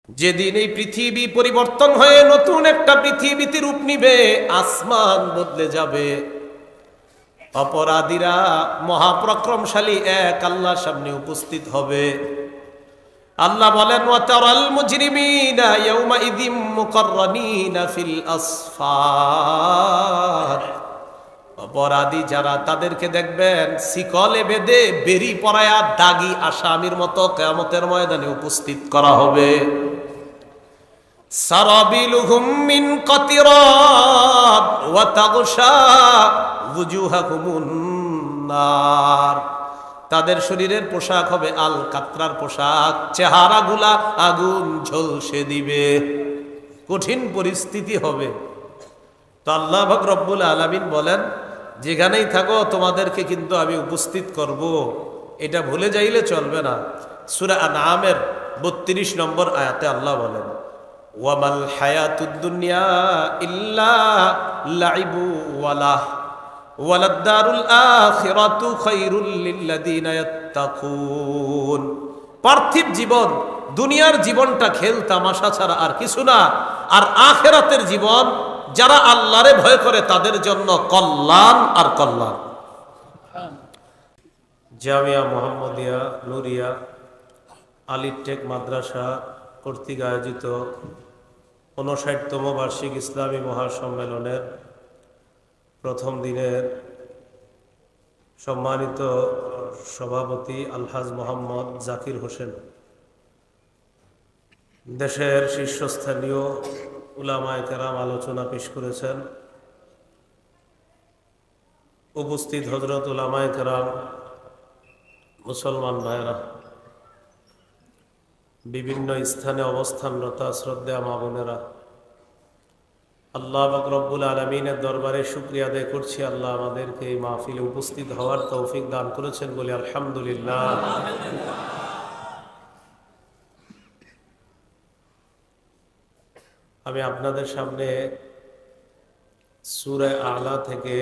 যেদিন এই পৃথিবী পরিবর্তন হয়ে নতুন একটা পৃথিবীতে রূপ নিবে, আসমান বদলে যাবে, অপরাধীরা মহাপরাক্রমশালী এক আল্লাহর সামনে উপস্থিত হবে। আল্লাহ বলেন, ওয়াতারাল মুজরিমিনা ইয়াউমাইযিম মুকাররানিনা ফিল আসফাদ। অপরাধী যারা, তাদেরকে দেখবেন শিকলে বেঁধে বেরি পরায়া দাগী আসামির মতো কিয়ামতের ময়দানে উপস্থিত করা হবে। সারাবিলুহুম মিন কাতিরাব ওয়া তাগশা ওয়ুজুহাকুমুন নার। তাদের শরীরের পোশাক হবে আল কাতরার পোশাক, চেহারাগুলা আগুন ঝলসে দিবে। কঠিন পরিস্থিতি হবে। তো আল্লাহ পাক রব্বুল আলামিন বলেন, যেখানেই থাকো তোমাদেরকে কিন্তু আমি উপস্থিত করব, এটা ভুলে যাইলে চলবে না। সূরা আনআমের ৩২ নম্বর আয়াতে আল্লাহ বলেন, ওয়ামাল হায়াতুদ দুনিয়া ইল্লা লাইবু ওয়ালাহ ওয়ালাদ-দারুল আখিরাতু খায়রুল লিল্লাযিনা ইয়াত্তাকুন। পার্থিব জীবন, দুনিয়ার জীবনটা খেল তামাশা ছাড়া আর কিছু না। আর আখিরাতের জীবন যারা আল্লাহরে ভয় করে তাদের জন্য কল্যাণ আর কল্যাণ। জামিয়া মুহাম্মদিয়া নুরিয়া আলিটেক মাদ্রাসা কর্তৃক আয়োজিত ৫৯তম বার্ষিক ইসলামী মহাসম্মেলনের প্রথম দিনের সম্মানিত সভাপতি আলহাজ মোহাম্মদ জাকির হোসেন, দেশের শীর্ষস্থানীয় উলামায়ে কেরাম আলোচনা পেশ করেছেন। উপস্থিত হযরত উলামায়ে কেরাম, মুসলমান ভাইরা, বিভিন্ন স্থানে অবস্থানরত শ্রদ্ধেয় মা বোনেরা, আল্লাহ পাক রব্বুল আলামিনের দরবারে শুকরিয়া আদায় করছি। আল্লাহ আমাদেরকে এই মাহফিলে উপস্থিত হওয়ার তৌফিক দান করেছেন বলে আলহামদুলিল্লাহ। আমি আপনাদের সামনে সূরা আলা থেকে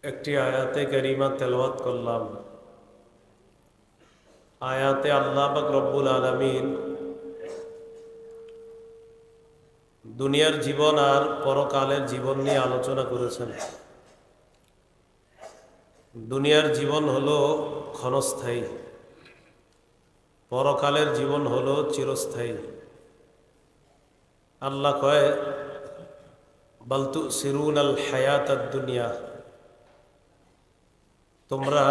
একটি আয়াতে কারিমা তেলাওয়াত করলাম। আয়াতে আল্লাহ পাক রব্বুল আলামিন দুনিয়ার জীবন আর পরকালের জীবন নিয়ে আলোচনা করেছেন। দুনিয়ার জীবন হলো ক্ষণস্থায়ী, পরকালের জীবন হলো চিরস্থায়ী। আল্লাহ কয়, বাল তুসিরুনাল হায়াতাদ দুনিয়া, তোমরা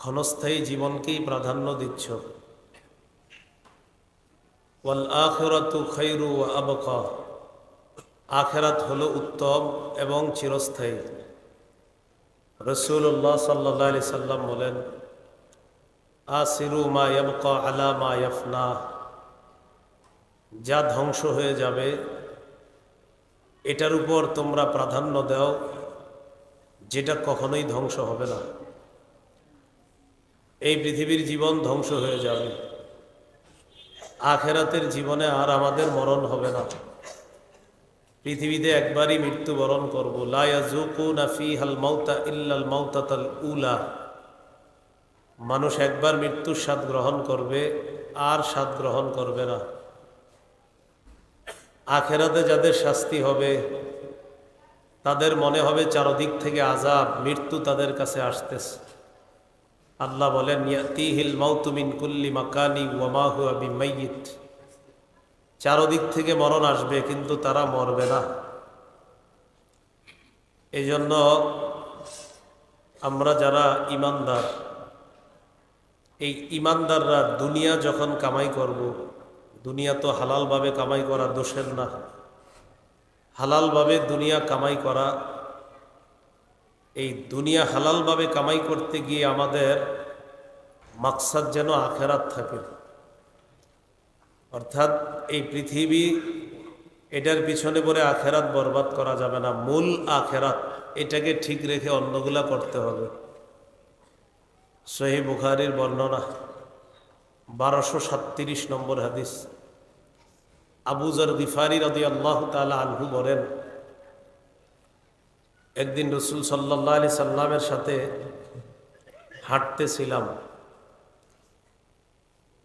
ক্ষণস্থায়ী জীবনকেই প্রাধান্য দিচ্ছ। ওয়াল আখিরাতু খায়রু ওয়া আবকা, আখিরাত হলো উত্তম এবং চিরস্থায়ী। রাসূলুল্লাহ সাল্লাল্লাহু আলাইহি সাল্লাম বলেন, আসিরু মা ইয়াবকা আলা মা ইয়াফনা, যা ধ্বংস হয়ে যাবে এটার উপর তোমরা প্রাধান্য দাও, যেটা কখনোই ধ্বংস হবে না। এই পৃথিবীর জীবন ধ্বংস হয়ে যাবে, আখিরাতের জীবনে আর আমাদের মরণ হবে না। পৃথিবীতে একবারই মৃত্যুবরণ করব। লা ইয়াযুকুনা ফীহাল মাউতা ইল্লাল মাউতাতাল উলা, মানুষ একবার মৃত্যুর স্বাদ গ্রহণ করবে, আর স্বাদ গ্রহণ করবে না। আখিরাতে যাদের শাস্তি হবে তাদের মনে হবে চারদিক থেকে আযাব, মৃত্যু তাদের কাছে আসতেছে। আল্লাহ বলেন, ইয়াতিহিল মাউতু মিন কুল্লি মাকানি ওয়া মা হুয়া বিমাইয়িত, চারদিক থেকে মরণ আসবে কিন্তু তারা মরবে না। এই জন্য আমরা যারা ঈমানদার, এই ঈমানদাররা দুনিয়া যখন কামাই করব, দুনিয়া তো হালালভাবে কামাই করা দোষের না। হালালভাবে দুনিয়া কামাই করা, এই দুনিয়া হালালভাবে কামাই করতে গিয়ে আমাদের মাকসাদ যেন আখিরাত থাকে। অর্থাৎ এই পৃথিবী, এটার পিছনে পড়ে আখিরাত বরবাদ করা যাবে না। মূল আখিরাত, এটাকে ঠিক রেখে অন্যগুলা করতে হবে। সহিহ বুখারীর বর্ণনা, 1237 নম্বর হাদিস। আবু যর গিফারি রাদিয়াল্লাহু তাআলা আনহু বলেন, একদিন রাসূল সাল্লাল্লাহু আলাইহি সাল্লামের সাথে হাঁটতেছিলাম।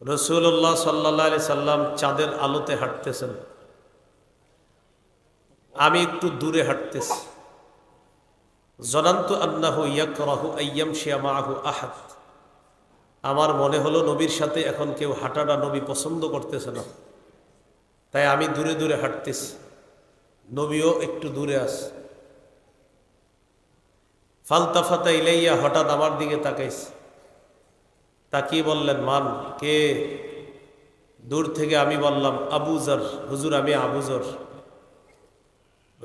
রাসূলুল্লাহ সাল্লাল্লাহু আলাইহি সাল্লাম চাঁদের আলোতে হাঁটতেছেন, আমি একটু দূরে হাঁটতেছি। জনান্তু আন্নাহু ইয়াকরাহু আইয়ামশিয়া মাআহু আহাদ, আমার মনে হলো নবীর সাথে এখন কেউ হাঁটাটা নবী পছন্দ করতেছে না, তাই আমি দূরে দূরে হাঁটতেছি, নবীও একটু দূরে আছে। ফালতাফাতা ইলাইয়া, হঠাৎ আমার দিকে তাকাইছে, তাকিয়ে বললেন, মান কে? দূর থেকে আমি বললাম, আবু যর, হুজুর আমি আবু যর।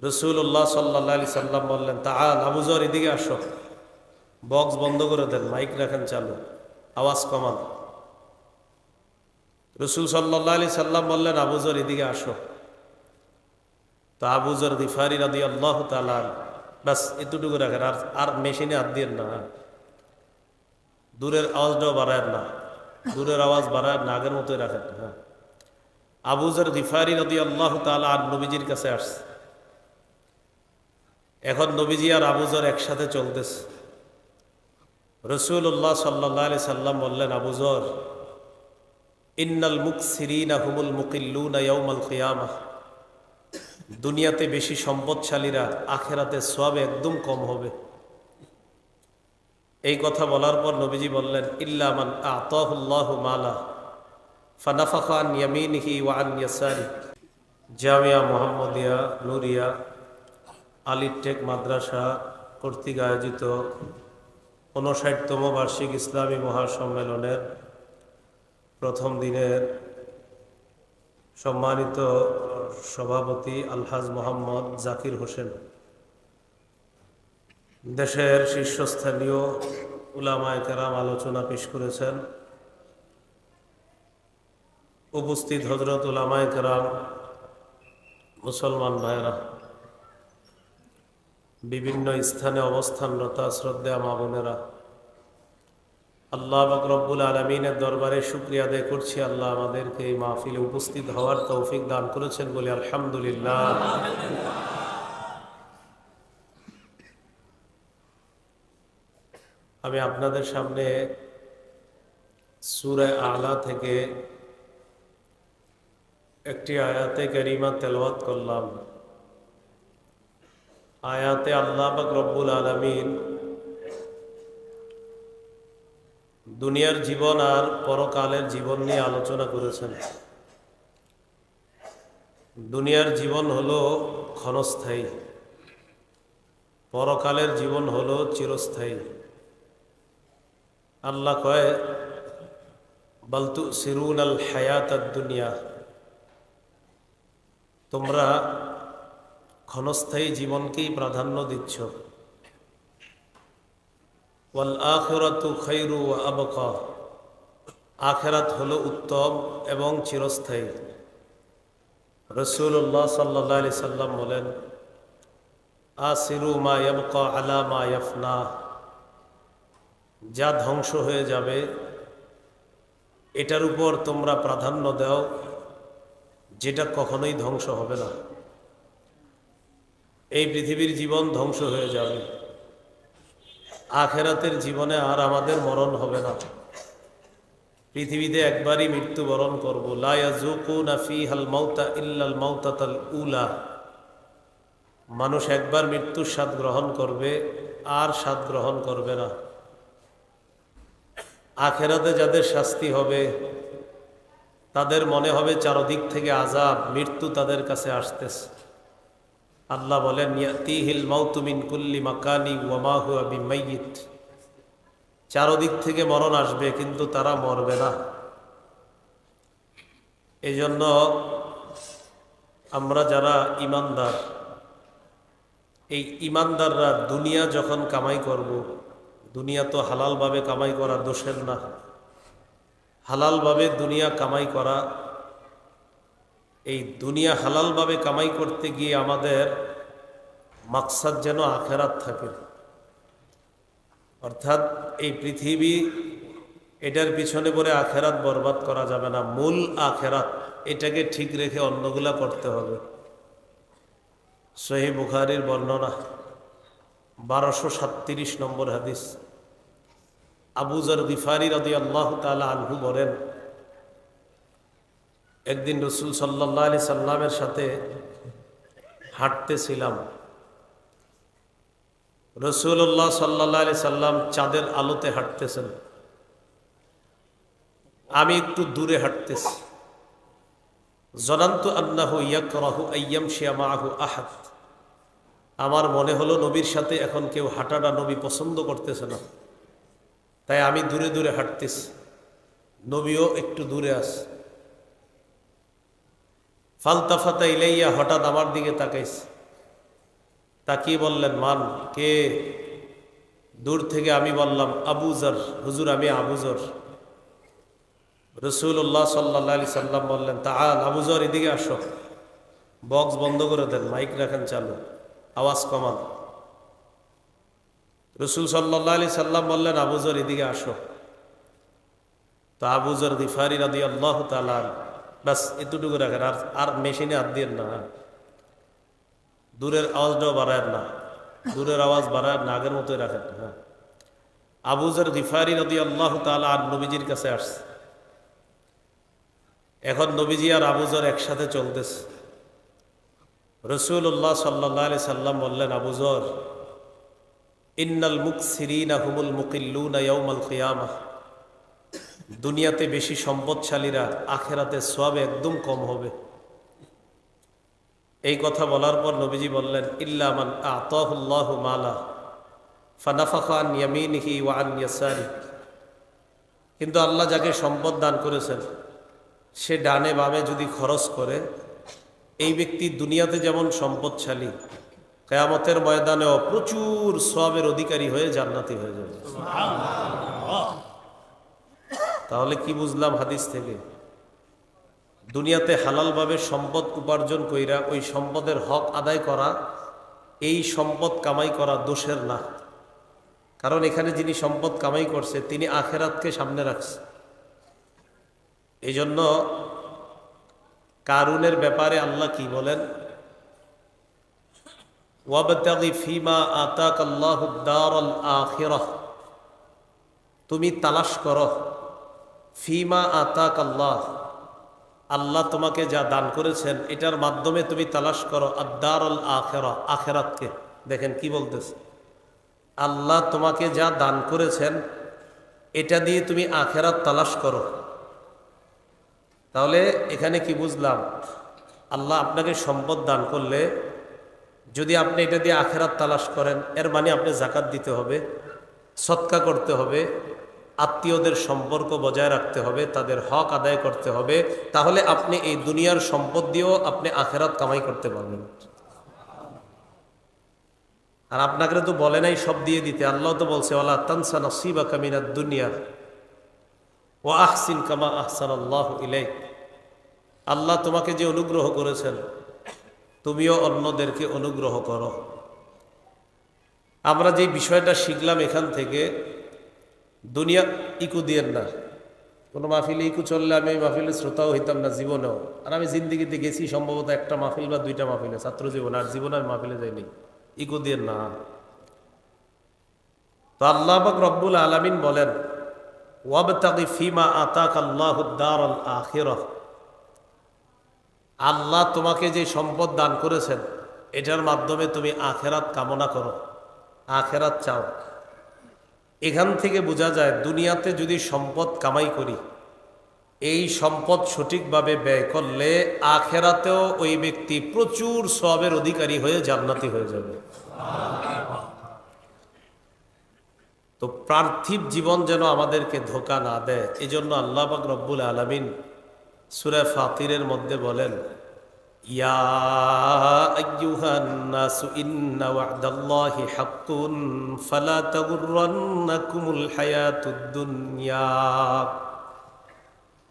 রাসূলুল্লাহ সাল্লাল্লাহু আলাইহি সাল্লাম বললেন, তাআল আবু যর, এদিকে আসো। বক্স বন্ধ করে দেন, মাইক রাখেন চালু, আওয়াজ কমান। রাসূল সাল্লাল্লাহু আলাইহি সাল্লাম বললেন, আবু যর এদিকে আসো। তো আবু যর গিফারি রাদিয়াল্লাহু তাআলা, বাস এতটুকু রাখেন, আর মেশিনে হাত দিয়েন না, দূরের আওয়াজটাও বাড়ায় না, দূরের আওয়াজ বাড়ায় না, আগের মতোই রাখেন। হ্যাঁ, আবু যর গিফারি রাদিয়াল্লাহু তাআলা আর নবীজির কাছে আসছে। এখন নবীজি আর আবু যর একসাথে চলতেছে। রাসূলুল্লাহ সাল্লাল্লাহু আলাইহি সাল্লাম বললেন, আবু যর, ইন্নাল মুকসিরিনা হুমুল মুকিল্লুনা ইয়াউমাল কিয়ামাহ, দুনিয়াতে বেশি সম্পদশালীরা আখিরাতে সওয়াবে একদম কম হবে। এই কথা বলার পর নবীজি বললেন, ইল্লা মান আতাহুল্লাহু মালা ফানাফাখা আন ইয়ামিনিহি ওয়া আন ইয়াসারি। জামিয়া মুহাম্মদিয়া নুরিয়া আলিটেক মাদ্রাসা কর্তৃক আয়োজিত 59তম বার্ষিক ইসলামী মহাসম্মেলনের প্রথম দিনের সম্মানিত সভাপতি আলহাজ মোহাম্মদ জাকির হোসেন, দেশের শীর্ষস্থানীয় উলামায়ে কেরাম আলোচনা পেশ করেছেন। উপস্থিত হযরত উলামায়ে কেরাম, মুসলমান ভাইরা, বিভিন্ন স্থানে অবস্থানরত শ্রদ্ধেয় মা বোনেরা, আল্লাহ পাক রব্বুল আলামিনের দরবারে শুকরিয়া আদায় করছি, আল্লাহ আমাদেরকে এই মাহফিলে উপস্থিত হওয়ার তৌফিক দান করেছেন বলে আলহামদুলিল্লাহ। আমি আপনাদের সামনে সূরা আলা থেকে একটি আয়াতে কারিমা তেলাওয়াত করলাম। আয়াতে আল্লাহ পাক রব্বুল আলামিন দুনিয়ার জীবন আর পরকালের জীবন নিয়ে আলোচনা করেছেন। দুনিয়ার জীবন হলো ক্ষণস্থায়ী, পরকালের জীবন হলো চিরস্থায়ী। আল্লাহ কয়, বাল তুসিরুনাল হায়াতাদ দুনিয়া, তোমরা ক্ষণস্থায়ী জীবনকেই প্রাধান্য দিচ্ছ। ওয়াল আখিরাতু খায়রু ওয়া আবকা, আখিরাত হলো উত্তম এবং চিরস্থায়ী। রাসূলুল্লাহ সাল্লাল্লাহু আলাইহি সাল্লাম বলেন, আসিরু মা ইয়াবকা আলা মা ইয়াফনা, যা ধ্বংস হয়ে যাবে এটার উপর তোমরা প্রাধান্য দাও, যেটা কখনোই ধ্বংস হবে না। এই পৃথিবীর জীবন ধ্বংস হয়ে যাবে, আখিরাতের জীবনে আর আমাদের মরণ হবে না। পৃথিবীতে একবারই মৃত্যুবরণ করব। লা ইয়াযুকুনা ফীহাল মাউতা ইল্লাল মাউতাতাল উলা, মানুষ একবার মৃত্যুর স্বাদ গ্রহণ করবে, আর স্বাদ গ্রহণ করবে না। আখিরাতে যাদের শাস্তি হবে তাদের মনে হবে চারদিক থেকে আযাব, মৃত্যু তাদের কাছে আসতেছে। আল্লাহ বলেন, ইয়াতিহিল মাউতু মিন কুল্লি মাকানি ওয়া মা হুয়া বিমাইয়িত, চারদিক থেকে মরণ আসবে কিন্তু তারা মরবে না। এই জন্য আমরা যারা ইমানদার, এই ইমানদাররা দুনিয়া যখন কামাই করব, দুনিয়া তো হালালভাবে কামাই করা দোষের না, হালালভাবে দুনিয়া কামাই করা, এই দুনিয়া হালালভাবে কামাই করতে গিয়ে আমাদের মাকসাদ যেন আখেরাত থাকে। অর্থাৎ এই পৃথিবী, এটার পিছনে পড়ে আখেরাত বরবাদ করা যাবে না। মূল আখেরাত, এটাকে ঠিক রেখে অন্যগুলা করতে হবে। সহিহ বুখারীর বর্ণনা 1237 নম্বর হাদিস। আবু যর গিফারি রাদিয়াল্লাহু তাআলা আনহু বলেন, একদিন রসুল সাল্লাল্লাহু আলাইহি সাল্লামের সাথে হাঁটতেছিলাম। রসুল্লাহ সাল্লাল্লাহু আলাইহি সাল্লাম চাঁদের আলোতে হাঁটতেছেন, আমি একটু দূরে হাঁটতেছি। জনান্তু আন্নাহু ইয়াকরাহু আইয়ামশিয়া মাআহু আহাদ, আমার মনে হলো নবীর সাথে এখন কেউ হাঁটাটা নবী পছন্দ করতেছে না, তাই আমি দূরে দূরে হাঁটতেছি, নবীও একটু দূরে আছে। ফালতাফাতা ইলাইয়া, হঠাৎ আমার দিকে তাকাইছে, তাকিয়ে বললেন, মান কে? দূর থেকে আমি বললাম, আবু যর। হুজুর, আমি আবু যর। রাসূলুল্লাহ সাল্লাল্লাহু আলাইহি সাল্লাম বললেন, তাআল আবু যর, এদিকে আসো। বক্স বন্ধ করে দেন, মাইক রাখেন চালু, আওয়াজ কমান। রাসূল সাল্লাল্লাহু আলাইহি সাল্লাম বললেন, আবু যর এদিকে আসো। তো আবু যর গিফারি রাদিয়াল্লাহু তাআলা, বাস এতটুকু রাখেন, আর মেশিনে হাত দিয়েন না, দূরের আওয়াজটাও বাড়ায় না, দূরের আওয়াজ বাড়ায় না, আগের মতোই রাখেন। হ্যাঁ, আবু যর গিফারি রাদিয়াল্লাহু তাআলা আর নবীজির কাছে আসছে। এখন নবীজি আর আবু যর একসাথে চলতেছে। রাসূলুল্লাহ সাল্লাল্লাহু আলাইহি সাল্লাম বললেন, আবু যর, ইন্নাল মুকসিরিনা হুমুল মুকিল্লুনা ইয়াউমাল কিয়ামাহ, দুনিয়াতে বেশি সম্পদশালীরা আখেরাতে সওয়াবে একদম কম হবে। এই কথা বলার পর নবীজি বললেন, ইল্লা মান আতাহুল্লাহু মালা ফানাফাখা আন ইয়ামিনিহি ওয়া আন ইয়াসারি, কিন্তু আল্লাহ যাকে সম্পদ দান করেছেন সে ডানে বামে যদি খরচ করে, এই ব্যক্তি দুনিয়াতে যেমন সম্পদশালী, কিয়ামতের ময়দানেও প্রচুর সওয়াবের অধিকারী হয়ে জান্নাতি হয়ে যাবে। তাহলে কি বুঝলাম হাদিস থেকে? দুনিয়াতে হালালভাবে সম্পদ উপার্জন কইরা ওই সম্পদের হক আদায় করা, এই সম্পদ কামাই করা দোষের না, কারণ এখানে যিনি সম্পদ কামাই করছে তিনি আখেরাতকে সামনে রাখছে। এই জন্য কারুনের ব্যাপারে আল্লাহ কি বলেন, ওয়াবতাগি ফিমা আতাকাল্লাহুদ দারাল আখিরাহ, তুমি তালাশ করো, ফিমা আতাকাল্লাহ, আল্লাহ তোমাকে যা দান করেছেন এটার মাধ্যমে তুমি তালাশ করো আদ-দারাল আখিরাহ, আখিরাতকে। দেখেন কি বলতেছে, আল্লাহ তোমাকে যা দান করেছেন এটা দিয়ে তুমি আখিরাত তালাশ করো। তাহলে এখানে কি বুঝলাম, আল্লাহ আপনাকে সম্পদ দান করলে যদি আপনি এটা দিয়ে আখিরাত তালাশ করেন, এর মানে আপনি যাকাত দিতে হবে, সদকা করতে হবে, আত্মীয়দের সম্পর্ক বজায় রাখতে হবে, তাদের হক আদায় করতে হবে, তাহলে আপনি এই দুনিয়ার সম্পদ দিয়েও আপনি আখিরাত কামাই করতে পারবেন। আর আপনাকে তো বলে নাই সব দিয়ে দিতে, আল্লাহ তো বলছে, ওয়ালা তানসা নাসিবাকা মিনাদ দুনিয়া ওয়া আহসিন কামা আহসানাল্লাহু ইলাইক, আল্লাহ তোমাকে যে অনুগ্রহ করেছেন তুমিও অন্যদেরকে অনুগ্রহ করো। আমরা যে বিষয়টা শিখলাম এখান থেকে, দুনিয়া ইকু দিয়েন না। কোনো মাহফিলে ইকু চললে আমি এই মাহফিলের শ্রোতাও হইতাম না জীবনেও। আর আমি জিন্দিগিতে গেছি সম্ভবত একটা মাহফিল বা দুইটা মাহফিলে, ছাত্র জীবনে, আর জীবনে আমি মাহফিলে যাইনি। ইকু দিয়েন না। তো আল্লাহ পাক রব্বুল আলামিন বলেন, ওয়াবতাগি ফিমা আতাকাল্লাহুদ দারাল আখিরাহ, আল্লাহ তোমাকে যে সম্পদ দান করেছেন এটার মাধ্যমে তুমি আখেরাত কামনা করো, আখেরাত চাও। এখান থেকে বোঝা যায় দুনিয়াতে যদি সম্পদ কামাই করি, এই সম্পদ সঠিকভাবে ব্যয় করলে আখেরাতেও ওই ব্যক্তি প্রচুর সওয়াবের অধিকারী হয়ে জান্নাতি হয়ে যাবে। তো পার্থিব জীবন যেন আমাদেরকে ধোঁকা না দেয়, এজন্য আল্লাহ পাক রব্বুল আলামিন সূরা ফাতিরের মধ্যে বলেন, ইয়া আইয়ুহান নাসু ইন্না ওয়া'দাল্লাহি হাক্কুন ফালা তাগুররান্নাকুমুল হায়াতুদ দুনিয়া,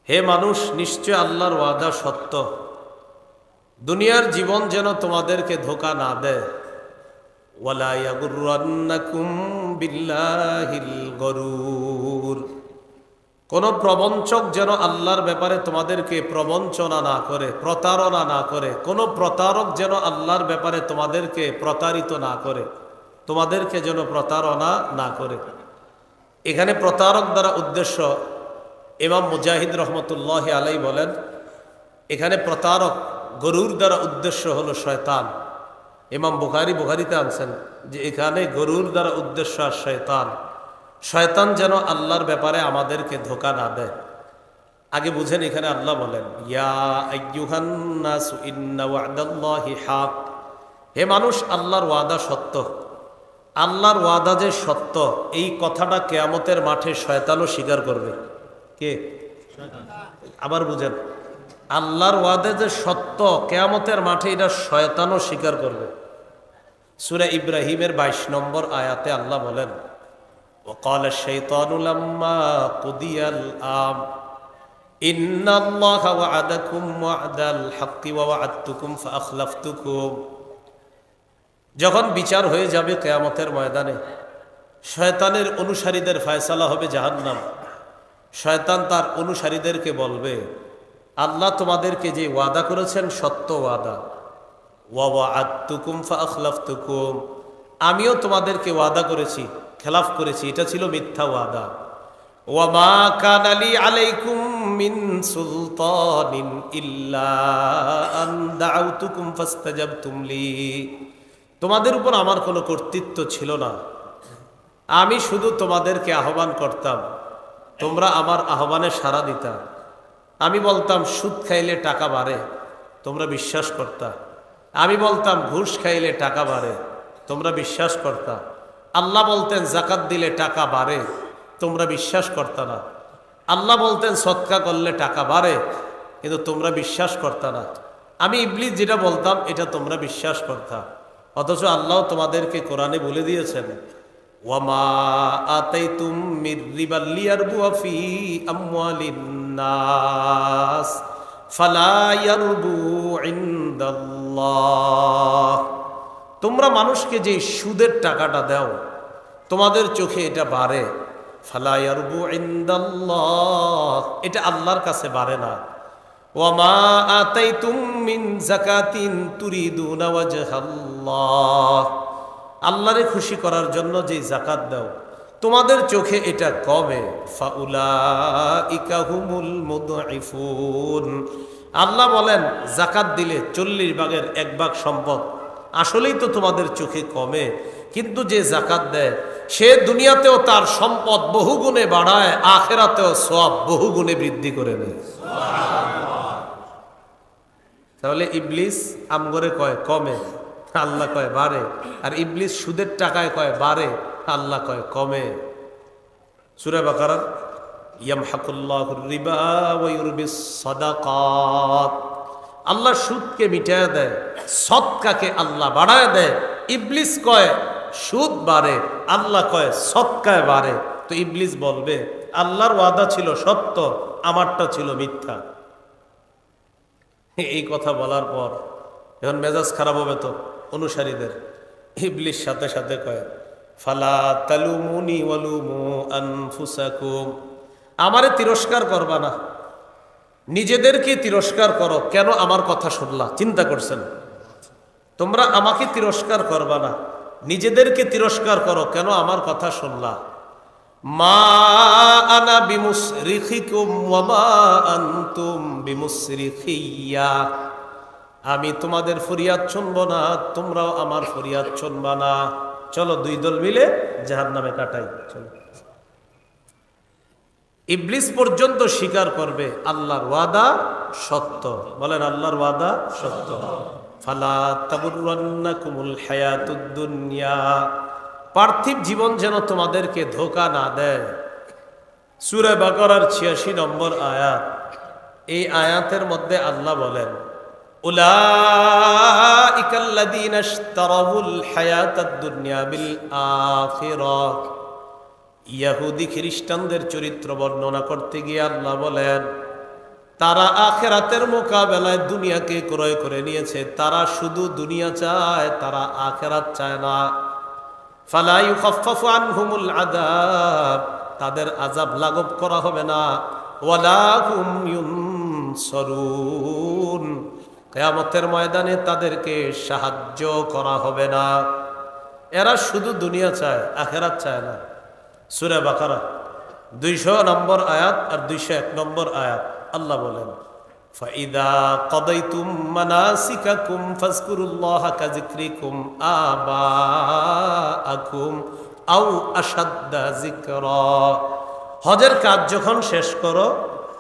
হে মানুষ, নিশ্চয় আল্লাহর ওয়াদা সত্য, দুনিয়ার জীবন যেন তোমাদেরকে ধোঁকা না দেয়। ওয়ালা ইয়াগুররান্নাকুম বিল্লাহিল গরুর, কোন প্রবঞ্চক যেন আল্লাহর ব্যাপারে তোমাদেরকে প্রবঞ্চনা না করে, প্রতারণা না করে। কোন প্রতারক যেন আল্লাহর ব্যাপারে তোমাদেরকে প্রতারিত না করে, তোমাদেরকে যেন প্রতারণা না করে। এখানে প্রতারক দ্বারা উদ্দেশ্য, ইমাম মুজাহিদ রহমতুল্লাহ আলাই বলেন, এখানে প্রতারক গরুর দ্বারা উদ্দেশ্য হলো শয়তান। ইমাম বুখারীতে আনছেন যে এখানে গরুর দ্বারা উদ্দেশ্য আর শয়তান। শয়তান যেন আল্লাহর ব্যাপারে আমাদেরকে ধোঁকা না দেয়। আগে বুঝেন, এখানে আল্লাহ বলেন ইয়া আইয়ুহান নাসু ইন্না ওয়া'দাল্লাহি হাক। হে মানুষ, আল্লাহর ওয়াদা সত্য। আল্লাহর ওয়াদা যে সত্য, এই কথাটা কিয়ামতের মাঠে শয়তানও স্বীকার করবে। কে? আবার বুঝেন, আল্লাহর ওয়াদা যে সত্য, কিয়ামতের মাঠে এটা শয়তানও স্বীকার করবে। সূরা ইব্রাহিমের 22 নম্বর আয়াতে আল্লাহ বলেন ওয়াকালা শাইতানু লাম্মা কুদিয়াল আম ইন্নাল্লাহা ওয়া'আদাকুম ওয়া'দাল হাক্কি ওয়া ওয়া'আদতুকুম ফাআখলাফতুকুম। যখন বিচার হয়ে যাবে কিয়ামতের ময়দানে, শয়তানের অনুসারীদের ফয়সালা হবে জাহান্নাম। শয়তান তার অনুসারীদেরকে বলবে, আল্লাহ তোমাদেরকে যে ওয়াদা করেছেন সত্য ওয়াদা, ওয়া ওয়া'আদতুকুম ফাআখলাফতুকুম, আমিও তোমাদেরকে ওয়াদা করেছি, খেলাফ করেছি, এটা ছিল মিথ্যা ওয়াদা। ওয়া মা কানা লি আলাইকুম মিন সুলতানিন ইল্লা আন দাউতুকুম ফাস্তাজাবতুম লি। তোমাদের উপর আমার কোনো কর্তৃত্ব ছিল না, আমি শুধু তোমাদেরকে আহ্বান করতাম, তোমরা আমার আহ্বানে সাড়া দিতা। আমি বলতাম সুদ খাইলে টাকা বাড়ে, তোমরা বিশ্বাস করতা। আমি বলতাম ঘুষ খাইলে টাকা বাড়ে, তোমরা বিশ্বাস করতা। আল্লাহ বলতেন যাকাত দিলে টাকা বাড়ে, তোমরা বিশ্বাস করতা না। আল্লাহ বলতেন সদকা করলে টাকা বাড়ে, কিন্তু তোমরা বিশ্বাস করতা না। আমি ইবলিস যেটা বলতাম এটা তোমরা বিশ্বাস করতা। অথচ আল্লাহ তোমাদেরকে কোরআনে বলে দিয়েছেন ওয়ামা আতাইতুম মির রিবাল লিয়ারবুয়া ফি আমওয়ালিন নাস ফালা ইয়ারবু ইনদাল্লাহ। তোমরা মানুষকে যে সুদের টাকাটা দাও, তোমাদের চোখে এটা বাড়ে, ফালা ইয়ারবু ইনদাল্লাহ, এটা আল্লাহর কাছে বাড়ে না। ওয়ামা আতাইতুম মিন যাকাতিন তুরিদুনা ওয়াজহাল্লাহ, আল্লাহরে খুশি করার জন্য যে যাকাত দাও, তোমাদের চোখে এটা কমে, ফাউলাইকা হুমুল মুদঈফুন। আল্লাহ বলেন যাকাত দিলে 40 ভাগের 1 ভাগ সম্পদ আসলেই তো তোমাদের চোখে কমে, কিন্তু যে যাকাত দেয় সে দুনিয়াতেও তার সম্পদ বহুগুণে বাড়ায়, আখিরাতেও সওয়াব বহুগুণে বৃদ্ধি করে নেয়। তাহলে ইবলিস আমগরে কয় কমে, আল্লাহ কয় বাড়ে। আর ইবলিস সুদের টাকায় কয় বাড়ে, আল্লাহ কয় কমে। সূরা বাকারা ইয়ামহাকুল্লাহুর রিবা ওয়া ইউরবিস সাদাকাত, আল্লাহ সুদকে মিটায় দেয়, সদকাকে আল্লাহ বাড়ায় দেয়। ইবলিস কয় সুদ বাড়ে, আল্লাহ কয় সদকায় বাড়ে। তো ইবলিস বলবে আল্লাহর ওয়াদা ছিল সত্য, আমারটা ছিল মিথ্যা। এই কথা বলার পর এখন মেজাজ খারাপ হবে তো অনুসারীদের। ইবলিস সাথে সাথে কয় ফালা তালুমুনি ওয়ালুমু আনফুসাকুম, আমারে তিরস্কার করবা না, নিজেদেরকে তিরস্কার করো। কেন আমার কথা শুনলা? চিন্তা করছেন? তোমরা আমাকে তিরস্কার করবা না, নিজেদেরকে তিরস্কার করো, কেন আমার কথা শুনলা। মা আনা বিমুসরিখিকুম ওয়া মা আনতুম বিমুসরিখিয়া, আমি তোমাদের ফরিয়াদ শুনবো না, তোমরাও আমার ফরিয়াদ শুনবা না। চলো 2 দল মিলে জাহান্নামে কাটাই। চলো। ইবলিস পর্যন্ত স্বীকার করবে আল্লাহর ওয়াদা সত্য। বলেন আল্লাহর ওয়াদা সত্য। ফালা তাগুররান্নাকুমুল হায়াতুদ দুনিয়া, পার্থিব জীবন যেন তোমাদেরকে ধোঁকা না দেয়। সূরা বাকারার 86 নম্বর আয়াত। এই আয়াতের মধ্যে আল্লাহ বলেন উলাইকাল্লাযীনা ইশতারাউল হায়াতাদ দুনিয়া বিল আখিরাহ। ইহুদি খ্রিস্টানদের চরিত্র বর্ণনা করতে গিয়ে আল্লাহ বলেন তারা আখিরাতের মোকাবেলায় দুনিয়াকে ক্রয় করে নিয়েছে। তারা শুধু দুনিয়া চায়, তারা আখিরাত চায় না। ফালা ইউখাফফাফু আনহুমুল আযাব, তাদের আযাব লাঘব করা হবে না। ওয়ালা হুম ইউনসারুন, কিয়ামতের ময়দানে তাদেরকে সাহায্য করা হবে না। এরা শুধু দুনিয়া চায়, আখিরাত চায় না। সূরা বাকারা 200 নম্বর আয়াত আর 201 নম্বর আয়াত আল্লাহ বলেন ফাইদা কাদাইতুম মানাসিকাকুম ফাযকুরুল্লাহা কাযিকরিকুম আবাআকুম আও আশাদ্দা যিকরা। হজের কাজ যখন শেষ করো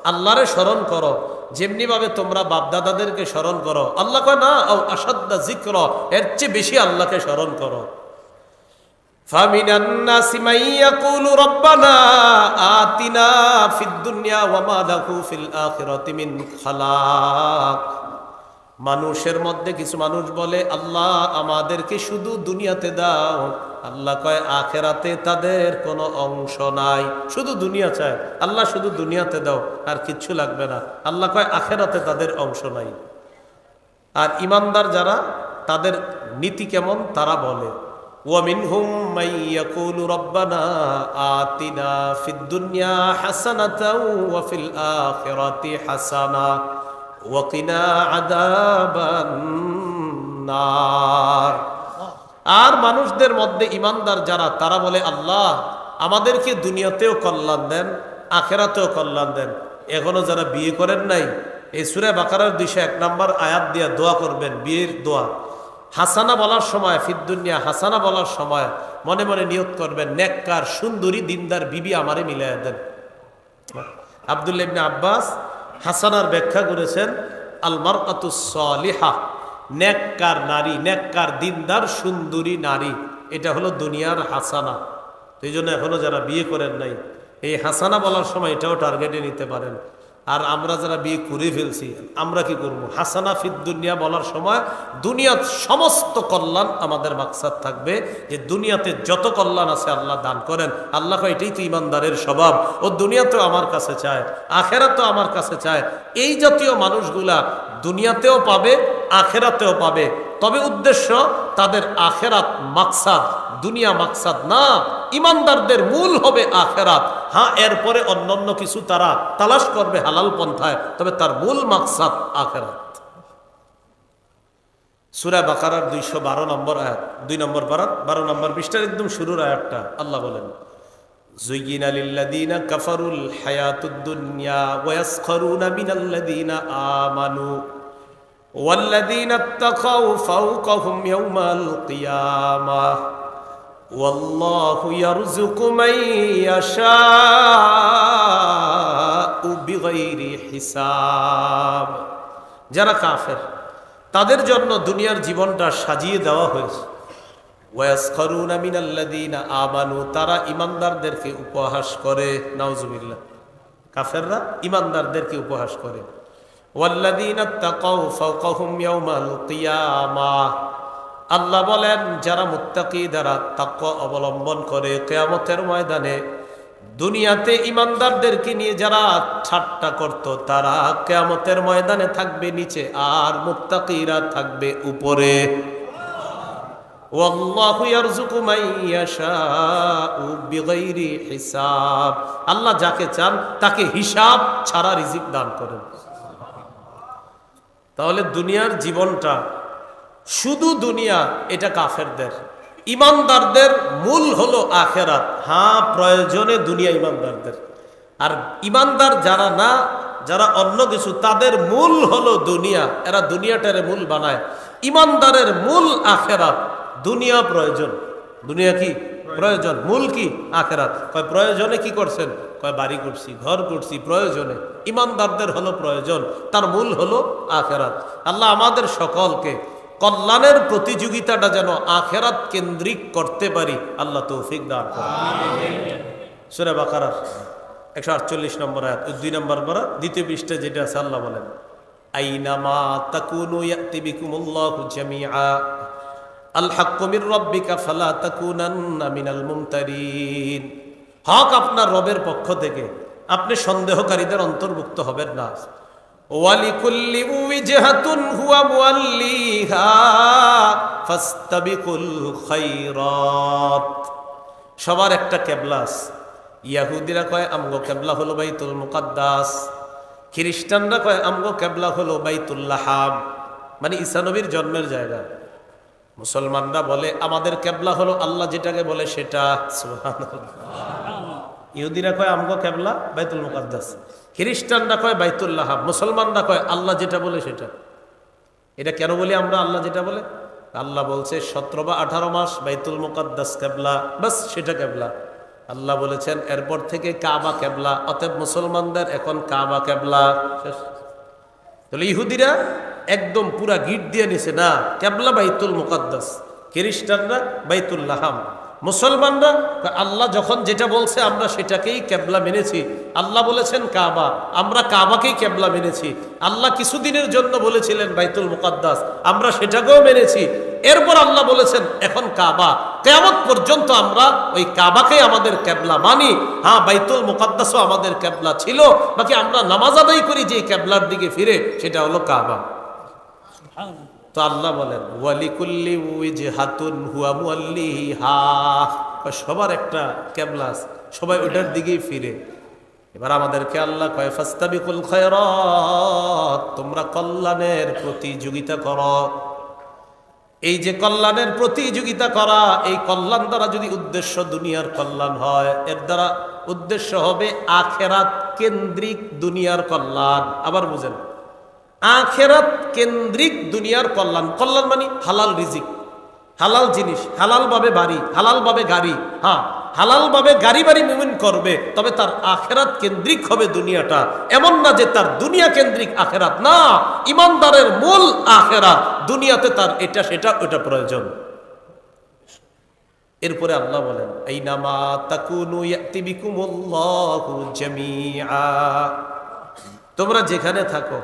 আল্লাহরে স্মরণ করো যেমনি ভাবে তোমরা বাপদাদাদেরকে স্মরণ করো। আল্লাহ কয় না আও আশাদ্দা যিকরা, এর চেয়ে বেশি আল্লাহকে স্মরণ করো। ফামিনান নাসি মান ইয়াকুলু রাব্বানা আতিনা ফিদ দুনিয়া ওয়া মা লাহু ফিল আখিরাতি মিন খালাক। মানুষের মধ্যে কিছু মানুষ বলে আল্লাহ আমাদেরকে শুধু দুনিয়াতে দাও। আল্লাহ কয় আখেরাতে তাদের কোনো অংশ নাই। শুধু দুনিয়া চায়, আল্লাহ শুধু দুনিয়াতে দাও আর কিচ্ছু লাগবে না। আল্লাহ কয় আখেরাতে তাদের অংশ নাই। আর ইমানদার যারা, তাদের নীতি কেমন তারা বলে وَمِنْهُمْ مَنْ يَقُولُ رَبَّنَا آتِنَا فِي الدُّنْيَا حَسَنَةً وَفِي الْآخِرَةِ حَسَنَةً وَقِنَا عَذَابَ النَّارِ। আর মানুষদের মধ্যে ইমানদার যারা, তারা বলে আল্লাহ আমাদেরকে দুনিয়াতেও কল্যাণ দেন, আখেরাতেও কল্যাণ দেন। এখনো যারা বিয়ে করেন নাই, এই সূরা বাকারার 201 নম্বর আয়াত দিয়ে দোয়া করবেন, বিয়ের দোয়া। হাসানা বলার সময়, ফিদ্দুনিয়া হাসানা বলার সময় মনে মনে নিয়ত করবেন নেককার সুন্দরী দিনদার বিবি আমারে মিলাইয়া দেন। আব্দুল্লাহ ইবনে আব্বাস হাসানার ব্যাখ্যা করেছেন আল মারআতুস সালিহা, নেককার নারী, নেককার দিনদার সুন্দরী নারী, এটা হলো দুনিয়ার হাসানা। তো এই জন্য এখনো যারা বিয়ে করেন নাই, এই হাসানা বলার সময় এটাও টার্গেটে নিতে পারেন। আর আমরা যারা বিয়ে করে ফেলছি, আমরা কি করব? হাসানা ফিদ দুনিয়া বলার সময় দুনিয়ার সমস্ত কল্যাণ আমাদের মাকসাদ থাকবে, যে দুনিয়াতে যত কল্যাণ আছে আল্লাহ দান করেন। আল্লাহ কয় এটাই তো ইমানদারের স্বভাব, ও দুনিয়াতেও আমার কাছে চায়, আখেরাতেও আমার কাছে চায়। এই জাতীয় মানুষগুলা দুনিয়াতেও পাবে, আখেরাতেও পাবে। তবে উদ্দেশ্য তাদের আখেরাত মাকসাদ, দুনিয়া মাকসাদ না। ইমানদারদের মূল হবে আখেরাত। হ্যাঁ, এরপরে অন্যান্য কিছু তারা তালাশ করবে হালাল পন্থায়, তবে তার মূল মাকসাদ আখেরাত। সূরা বাকারার 212 নম্বর আয়াত, 2 নম্বর পারা 12 নম্বর পৃষ্ঠার একদম শুরুর আয়াতটা আল্লাহ বলেন যুয়িনা লিল্লাযীনা কাফারুল হায়াতুদ দুনিয়া ওয়া ইয়াসখারুনা মিনাল্লাযীনা আমানু ওয়াল্লাযীনা ইত্তাকাউ ফাওকাহুম ইয়াওমাল কিয়ামাহ ওয়াল্লাহু ইয়ারযুকু মান ইয়াশাউ বিগাইরি হিসাব। যারা কাফের তাদের জন্য দুনিয়ার জীবনটা সাজিয়ে দেওয়া হয়েছে। ওয়ায়াসখারুনা মিনাল্লাযীনা আমানু, তারা ইমানদারদেরকে উপহাস করে। নাউজুবিল্লাহ, কাফেররা ইমানদারদেরকে উপহাস করে। ওয়াল্লাযীনা ইত্তাকাউ ফাওকাহুম ইয়াওমাল কিয়ামাহ, আল্লাহ বলেন যারা মুত্তাকি, যারা তাকওয়া অবলম্বন করে, কিয়ামতের ময়দানে দুনিয়াতে ইমানদারদেরকে নিয়ে যারা ঠাট্টা করত, তারা কিয়ামতের ময়দানে থাকবে নিচে, আর মুত্তাকিরা থাকবে উপরে। ওয়াল্লাহু ইয়ারযুকু মান ইয়াশাউ বিগাইরি হিসাব, আল্লাহ যাকে চান তাকে হিসাব ছাড়া রিজিক দান করেন। তাহলে দুনিয়ার জীবনটা শুধু দুনিয়া, এটা কাফেরদের। ইমানদারদের মূল হলো আখেরাত। হ্যাঁ, প্রয়োজনে দুনিয়া ইমানদারদের। আর ইমানদার যারা না, যারা অন্য কিছু, তাদের মূল হলো দুনিয়া। এরা দুনিয়াটারে মূল বানায়। ইমানদারের মূল আখেরাত। দুনিয়া প্রয়োজন, দুনিয়া কি প্রয়োজন, মূল কি আখেরাত। কয় প্রয়োজনে কি করছেন? কয় বাড়ি করছি, ঘর করছি, প্রয়োজনে। ইমানদারদের হলো প্রয়োজন, তার মূল হলো আখেরাত। আল্লাহ আমাদের সকলকে কল্যাণের প্রতিযোগিতাটা যেন আখেরাত কেন্দ্রিক করতে পারি, আল্লাহ তৌফিক দান করেন। সূরা বাকারার 148 নম্বর আয়াত, 2 নম্বর পারা, দ্বিতীয় পৃষ্ঠা যেটা আছে, আল্লাহ বলেন আইনামা তাকুনু ইয়াতি বিকুমুল্লাহু জামিআ আল হাক্কু মির রাব্বিকা ফালা তাকুনান্না মিনাল মুমতারিন। হক আপনার রবের পক্ষ থেকে, আপনি সন্দেহকারীদের অন্তর্ভুক্ত হবেন না। ওয়ালিকুল্লি উজহাতুন হুয়া মুওয়াল্লিহা ফাস্তাবিকুল খায়রাত। সবার একটা কেবলা আছে। ইয়াহুদিরা কয় আমগো কেবলা হলো বাইতুল মুকাদ্দাস, খ্রিস্টানরা কয় আমগো কেবলা হলো বাইতুল লাহাম, মানে ঈসা নবীর জন্মের জায়গা। মুসলমানরা বলে আমাদের কেবলা হলো আল্লাহ যেটাকে বলে সেটা। সুবহানাল্লাহ। ইহুদিরা কয় আমগো কেবলা বাইতুল মুকাদ্দাস, খ্রিস্টানরা কয় বাইতুল্লাহ, মুসলমানরা কয় আল্লাহ যেটা বলে সেটা। এটা কেন বলি আমরা আল্লাহ যেটা বলে? আল্লাহ বলছে 17 বা 18 মাস বাইতুল মুকাদ্দাস কেবলা, বাস সেটা কেবলা। আল্লাহ বলেছেন এরপর থেকে কাবা কেবলা, অতএব মুসলমানদের এখন কাবা কেবলা। তাহলে ইহুদিরা একদম পুরা গিট দিয়ে নিছে, না কেবলা বাইতুল মুকাদ্দাস, খ্রিস্টানরা বাইতুল্লাহাম, মুসলমানরা আল্লাহ যখন যেটা বলছে আমরা সেটাকেই কেবলা মেনেছি। আল্লাহ বলেছেন কাবা, আমরা কাবাকেই কেবলা মেনেছি। আল্লাহ কিছুদিনের জন্য বলেছিলেন বাইতুল মুকাদ্দাস, আমরা সেটাকেও মেনেছি। এরপর আল্লাহ বলেছেন এখন কাবা, কিয়ামত পর্যন্ত আমরা ওই কাবাকেই আমাদের কেবলা মানি। হ্যাঁ, বাইতুল মুকাদ্দাসও আমাদের কেবলা ছিল, বাকি আমরা নামাজ আদায় করি যে কেবলার দিকে ফিরে, সেটা হলো কাবা। তো আল্লাহ বলেন ওয়ালিকুল্লি উইজহাতুন হুয়া মুওয়াল্লিহা, সবার একটা কেবলা আছে, সবাই ওটার দিকেই ফিরে। এবার আমাদেরকে আল্লাহ কয় ফাস্তাবিকুল খায়রাত, তোমরা কল্যাণের প্রতিযোগিতা করো। এই যে কল্যাণের প্রতিযোগিতা করা, এই কল্যাণ দ্বারা যদি উদ্দেশ্য দুনিয়ার কল্যাণ হয়, এর দ্বারা উদ্দেশ্য হবে আখেরাত কেন্দ্রিক দুনিয়ার কল্যাণ। আবার বুঝেন, আখেরাত কেন্দ্রিক দুনিয়ার কল্যাণ। কল্যাণ মানে হালাল রিজিক, হালাল জিনিস, হালাল ভাবে বাড়ি, হালাল ভাবে গাড়ি। হ্যাঁ, হালাল ভাবে গাড়ি বাড়ি মুমিন করবে, তবে তার আখেরাত কেন্দ্রিক হবে দুনিয়াটা। এমন না যে তার দুনিয়া কেন্দ্রিক আখেরাত, না, ইমানদারের মূল আখেরাত, দুনিয়াতে তার এটা সেটা ওটা প্রয়োজন। এরপরে আল্লাহ বলেন আইনামা তাকুনু ইয়াতি বিকুমুল্লাহু জামিআ, তোমরা যেখানে থাকো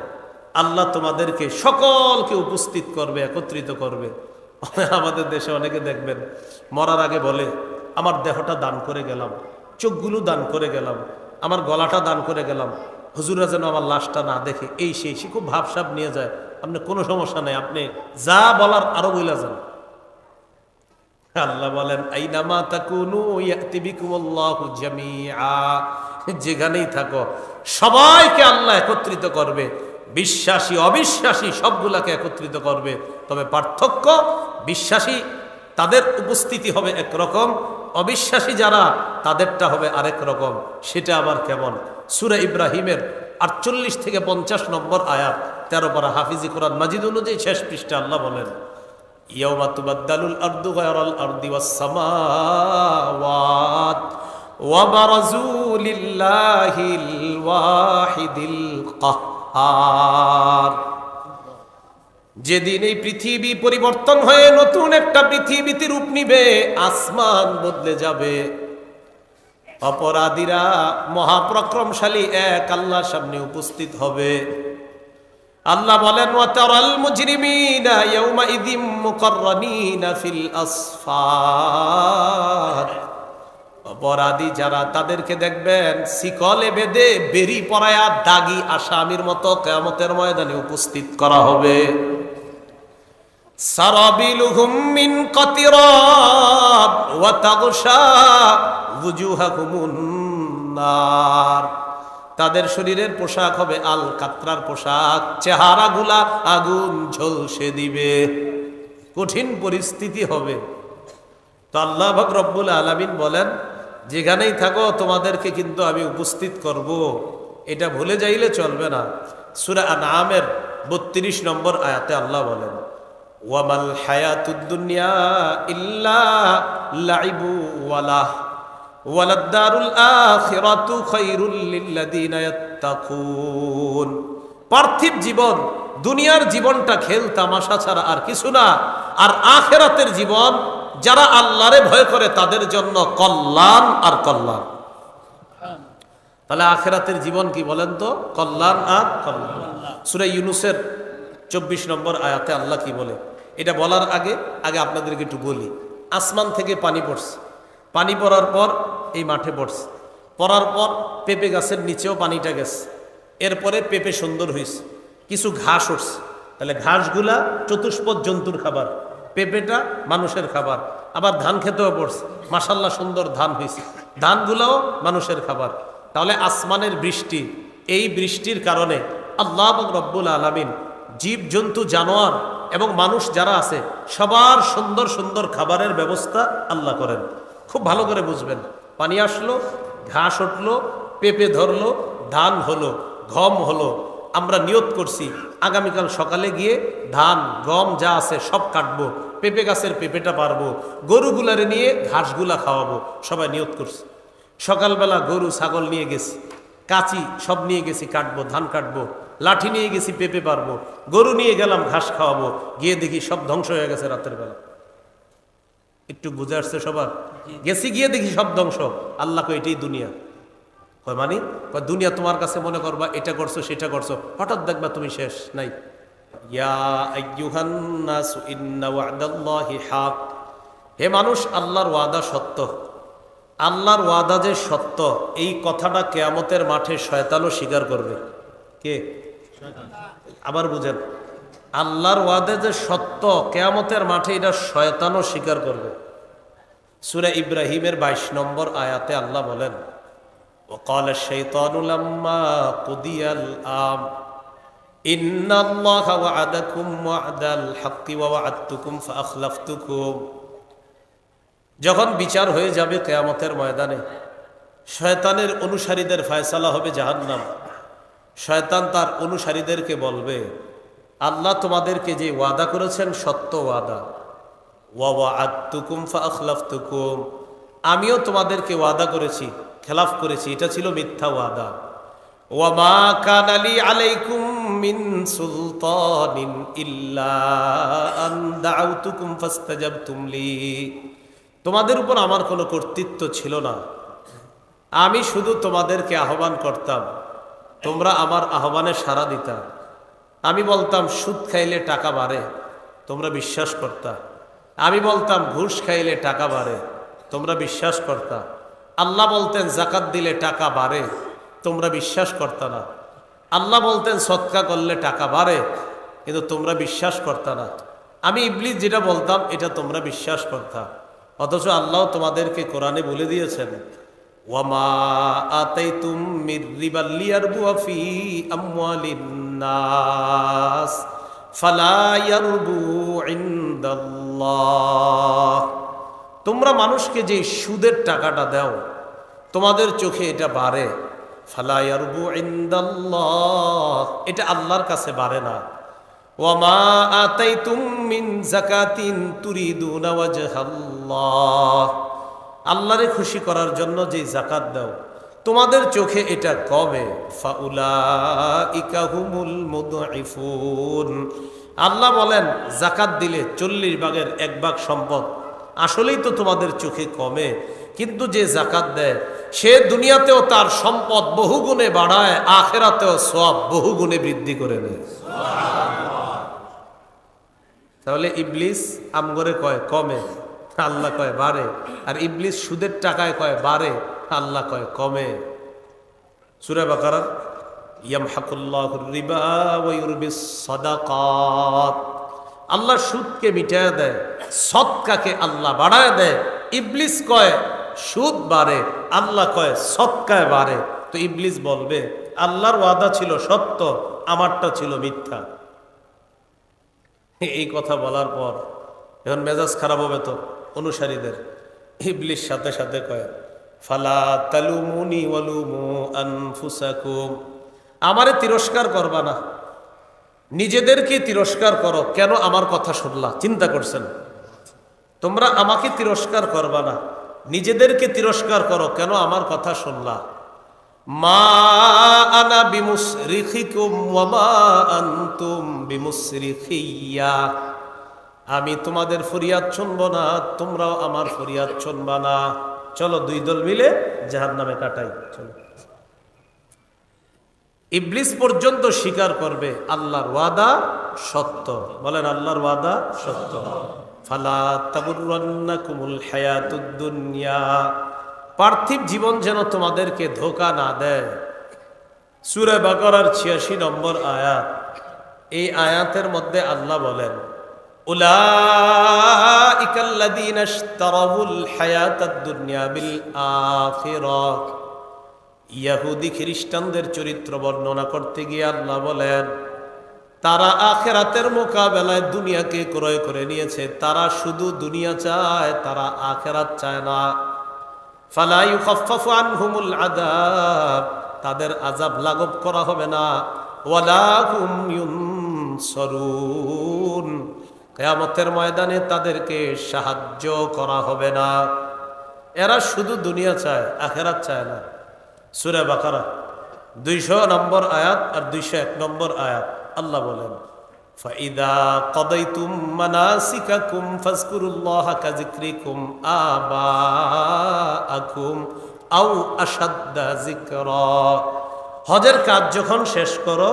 আল্লাহ তোমাদেরকে সকলকে উপস্থিত করবে, একত্রিত করবে। আমাদের দেশে অনেকে দেখবেন মরার আগে বলে আমার দেহটা দান করে গেলাম, চোখগুলো দান করে গেলাম, আমার গলাটা দান করে গেলাম, হুজুরা যেন আমার লাশটা না দেখে, এই সেই সে খুব ভাবসাব নিয়ে যায়। আপনি কোনো সমস্যা নেই, আপনি যা বলার আরো বইলা যান। আল্লাহ বলেন আইনামা তাকুনু ইয়াতি বিকুমুল্লাহু জামিআ, যেখানেই থাকো সবাইকে আল্লাহ একত্রিত করবে, বিশ্বাসী অবিশ্বাসী সবগুলাকে একত্রিত করবে। তবে পার্থক্য, বিশ্বাসী তাদের উপস্থিতি হবে একরকম, অবিশ্বাসী যারা তাদেরটা হবে আরেক রকম। সেটা আবার কেমন? সূরা ইব্রাহিমের 48 থেকে 50 নম্বর আয়াত, 13 পারা হাফিজি কোরআন মাজিদ অনুযায়ী শেষ পৃষ্ঠা আল্লাহ বলেন ইয়াউমা তুবাদ্দালুল আরদু গায়রাল আরদি ওয়াস সামাওয়াত ওয়া বারাজু লিল্লাহিল ওয়াহিদিল কাহ্হার। যেদিন এই পৃথিবী পরিবর্তন হয়ে নতুন একটা পৃথিবীতে রূপ নিবে, আসমান বদলে যাবে, অপরাধীরা মহাপরাক্রমশালী এক আল্লাহর সামনে উপস্থিত হবে। আল্লাহ বলেন ওয়াতারাল মুজরিমিনা ইয়াউমাইযিম মুকাররানিনা ফিল আসফার, অপরাধী যারা তাদেরকে দেখবেন শিকলে বেঁধে বেরি পরায়া দাগি আসামির মতো কিয়ামতের ময়দানে উপস্থিত করা হবে। সারাবিলুহুম মিন কাতিরাব ওয়া তাগশা ওয়ুজুহাকুমুন নার, তাদের শরীরের পোশাক হবে আল কাতরার পোশাক, চেহারাগুলা আগুন ঝলসে দিবে, কঠিন পরিস্থিতি হবে। তো আল্লাহ পাক রব্বুল আলামিন বলেন যেখানেই থাকো তোমাদেরকে কিন্তু আমি উপস্থিত করব, এটা ভুলে যাইলে চলবে না। সূরা আনআমের 32 নম্বর আয়াতে আল্লাহ বলেন ওয়ামাল হায়াতুদ দুনিয়া ইল্লা লাইবু ওয়ালাহ ওয়ালাদ-দারুল আখিরাতু খায়রুল লিল্লাযিনা ইয়াত্তাকুন। পার্থিব জীবন, দুনিয়ার জীবনটা খেল তামাশা ছাড়া আর কিছু না, আর আখিরাতের জীবন যারা আল্লাহরে ভয় করে তাদের জন্য কল্যাণ আর কল্যাণ। তাহলে আখিরাতের জীবন কি বলেন তো? কল্যাণ আর কল্যাণ। সূরা ইউনূসের 24 নম্বর আয়াতে আল্লাহ কি বলে, এটা বলার আগে আপনাদেরকে একটু বলি। আসমান থেকে পানি পড়ছে, পানি পড়ার পর এই মাঠে পড়ছে, পড়ার পর পেঁপে গাছের নিচেও পানিটা গেছে, এরপরে পেঁপে সুন্দর হয়েছে, কিছু ঘাস উঠছে। তাহলে ঘাসগুলা চতুষ্পদ জন্তুর খাবার, পেঁপেটা মানুষের খাবার। আবার ধান খেতেও পড়ছে, মাশাল্লাহ সুন্দর ধান হয়েছে, ধানগুলাও মানুষের খাবার। তাহলে আসমানের বৃষ্টি, এই বৃষ্টির কারণে আল্লাহ রব্বুল আলামিন জীব জন্তু জানোয়ার এবং মানুষ যারা আছে সবার সুন্দর সুন্দর খাবারের ব্যবস্থা আল্লাহ করেন। খুব ভালো করে বুঝবেন, পানি আসলো, ঘাস উঠলো, পেঁপে ধরলো, ধান হলো, গম হলো, আমরা নিয়ত করছি আগামীকাল সকালে গিয়ে ধান গম যা আছে সব কাটবো, পেঁপে গাছের পেঁপেটা পারবো, গরুগুলারে নিয়ে ঘাসগুলা খাওয়াবো, সবাই নিয়ত করছি। সকালবেলা গরু ছাগল নিয়ে গেছি, কাঁচি সব নিয়ে গেছি, কাটবো, ধান কাটবো, লাঠি নিয়ে গেছি, পেঁপে পারবো, গরু নিয়ে গেলাম ঘাস খাওয়াবো, গিয়ে দেখি সব ধ্বংস হয়ে গেছে রাতের বেলা। একটু বুঝে আসছে সবার? গেছি গিয়ে দেখি সব ধ্বংস। আল্লাহ কয় এটাই দুনিয়া। কয় মানে? কয় দুনিয়া তোমার কাছে মনে করবা এটা করছো সেটা করছো, হঠাৎ দেখবা তুমি শেষ নাই। ইয়া আইয়ুহান নাসু ইন্না ওয়া'দাল্লাহি হাক। হে মানুষ, আল্লাহর ওয়াদা সত্য। আল্লাহর ওয়াদা যে সত্য, এই কথাটা কিয়ামতের মাঠে শয়তানও স্বীকার করবে। কে? আবার বুঝেন, আল্লাহর ওয়াদা যে সত্য, কিয়ামতের মাঠে এটা শয়তানও স্বীকার করবে। সূরা ইব্রাহিমের 22 নম্বর আয়াতে আল্লাহ বলেন, وقال الشيطان لما قضي الأمر إن الله وعدكم وعد الحق ووعدتكم فأخلفتكم। যখন বিচার হয়ে যাবে কিয়ামতের ময়দানে, শয়তানের অনুসারীদের ফয়সালা হবে জাহান্নাম। শয়তান তার অনুসারীদেরকে বলবে, আল্লাহ তোমাদেরকে যে ওয়াদা করেছেন সত্য ওয়াদা, ওয়া ওয়া'আদতুকুম ফাআখলাফতুকুম, আমিও তোমাদেরকে ওয়াদা করেছি, খেলাফ করেছি, এটা ছিল মিথ্যা ওয়াদা। ওয়া মা কানা লি আলাইকুম মিন সুলতানিন ইল্লা আন দাউতুকুম ফাস্তাজাবতুম লি। তোমাদের উপর আমার কোনো কর্তৃত্ব ছিল না, আমি শুধু তোমাদেরকে আহ্বান করতাম, তোমরা আমার আহ্বানে সাড়া দিতা। আমি বলতাম সুদ খাইলে টাকা বাড়ে, তোমরা বিশ্বাস করতা। আমি বলতাম ঘুষ খাইলে টাকা বাড়ে, তোমরা বিশ্বাস করতা। আল্লাহ বলতেন জাকাত দিলে টাকা বাড়ে, তোমরা বিশ্বাস করতা না। আল্লাহ বলতেন সদকা করলে টাকা বাড়ে, কিন্তু তোমরা বিশ্বাস করতা না। আমি ইবলিস যেটা বলতাম এটা তোমরা বিশ্বাস করতা। অথচ আল্লাহ তোমাদেরকে কোরআনে বলে দিয়েছেন, ওয়ামা আতাইতুম মির রিবা লিয়ারবু ফি আমওয়ালিন নাস ফালা ইয়ারবু ইনদাল্লাহ। তোমরা মানুষকে যে সুদের টাকাটা দাও, তোমাদের চোখে এটা বাড়ে, ফালা ইয়ারবু ইনদাল্লাহ, এটা আল্লাহর কাছে বাড়ে না। ওয়ামা আতাইতুম মিন যাকাতিন তুরিদুনা ওয়াজহাল্লাহ, আল্লাহরে খুশি করার জন্য যে জাকাত দাও, তোমাদের চোখে এটা কমে, ফাউলাইকা হুমুল মুদঈফুন। আল্লাহ বলেন জাকাত দিলে 40 ভাগের 1 ভাগ সম্পদ আসলেই তো তোমাদের চোখে কমে, কিন্তু যে জাকাত দেয় সে দুনিয়াতেও তার সম্পদ বহুগুণে বাড়ায়, আখিরাতেও সওয়াব বহুগুণে বৃদ্ধি করে নেয়। তাহলে ইবলিস আমগরে কয় কমে, আল্লাহ কয় বাড়ে। আর ইবলিস সুদের টাকায় কয় বাড়ে, আল্লাহ কয় কমে। সূরা বাকারা, ইয়ামহাকুল্লাহুর রিবা ওয়া ইউরবিস সাদাকাত। আল্লাহ সুদকে মিটায় দেয়, সদকাকে আল্লাহ বাড়ায় দেয়। ইবলিস কয় সুদ বাড়ে, আল্লাহ কয় সদকায় বাড়ে। তো ইবলিস বলবে আল্লাহর ওয়াদা ছিল সত্য, আমারটা ছিল মিথ্যা। এই কথা বলার পর এখন মেজাজ খারাপ হবে তো অনুসারীদের। ইবলিস সাথে সাথে কয়, ফালা তালুমুনি ওয়ালুমু আনফুসাকুম, আমারে তিরস্কার করবা না, নিজেদেরকে তিরস্কার করো। কেন আমার কথা শুনলা? চিন্তা করছেন? তোমরা আমাকে তিরস্কার করবা না, নিজেদেরকে তিরস্কার করো, কেন আমার কথা শুনলা। মা আনা বিমুসরিখিকুম ওয়া মা আনতুম বিমুসরিখিয়া, আমি তোমাদের ফরিয়াদ শুনবো না, তোমরাও আমার ফরিয়াদ শুনবা না। চলো 2 দল মিলে জাহান্নামে কাটাই। চলো। ইবলিস পর্যন্ত স্বীকার করবে আল্লাহর ওয়াদা সত্য। বলেন আল্লাহর ওয়াদা সত্য। ফালা তাগুররান্নাকুমুল হায়াতুদ দুনিয়া, পার্থিব জীবন যেন তোমাদেরকে ধোঁকা না দেয়। সূরা বাকারার 86 নম্বর আয়াত। এই আয়াতের মধ্যে আল্লাহ বলেন, উলাইকাল্লাযীনা ইশতারাউল হায়াতাদ দুনিয়া বিল আখিরাহ। ইহুদি খ্রিস্টানদের চরিত্র বর্ণনা করতে গিয়ে আল্লাহ বলেন, তারা আখিরাতের মোকাবেলায় দুনিয়াকে ক্রয় করে নিয়েছে। তারা শুধু দুনিয়া চায়, তারা আখিরাত চায় না। ফালা ইউখাফফাফু আনহুমুল আযাব, তাদের আযাব লাঘব করা হবে না। ওয়ালা হুম ইউনসারুন, কিয়ামতের ময়দানে তাদেরকে সাহায্য করা হবে না। এরা শুধু দুনিয়া চায়, আখিরাত চায় না। সূরা বাকারা 200 নম্বর আয়াত আর 201 নম্বর আয়াত আল্লাহ বলেন, ফাইদা কাদাইতুম মানাসিকাকুম ফাযকুরুল্লাহা কাযিকরিকুম আবাআকুম আও আশাদ্দা যিকরা। হজের কাজ যখন শেষ করো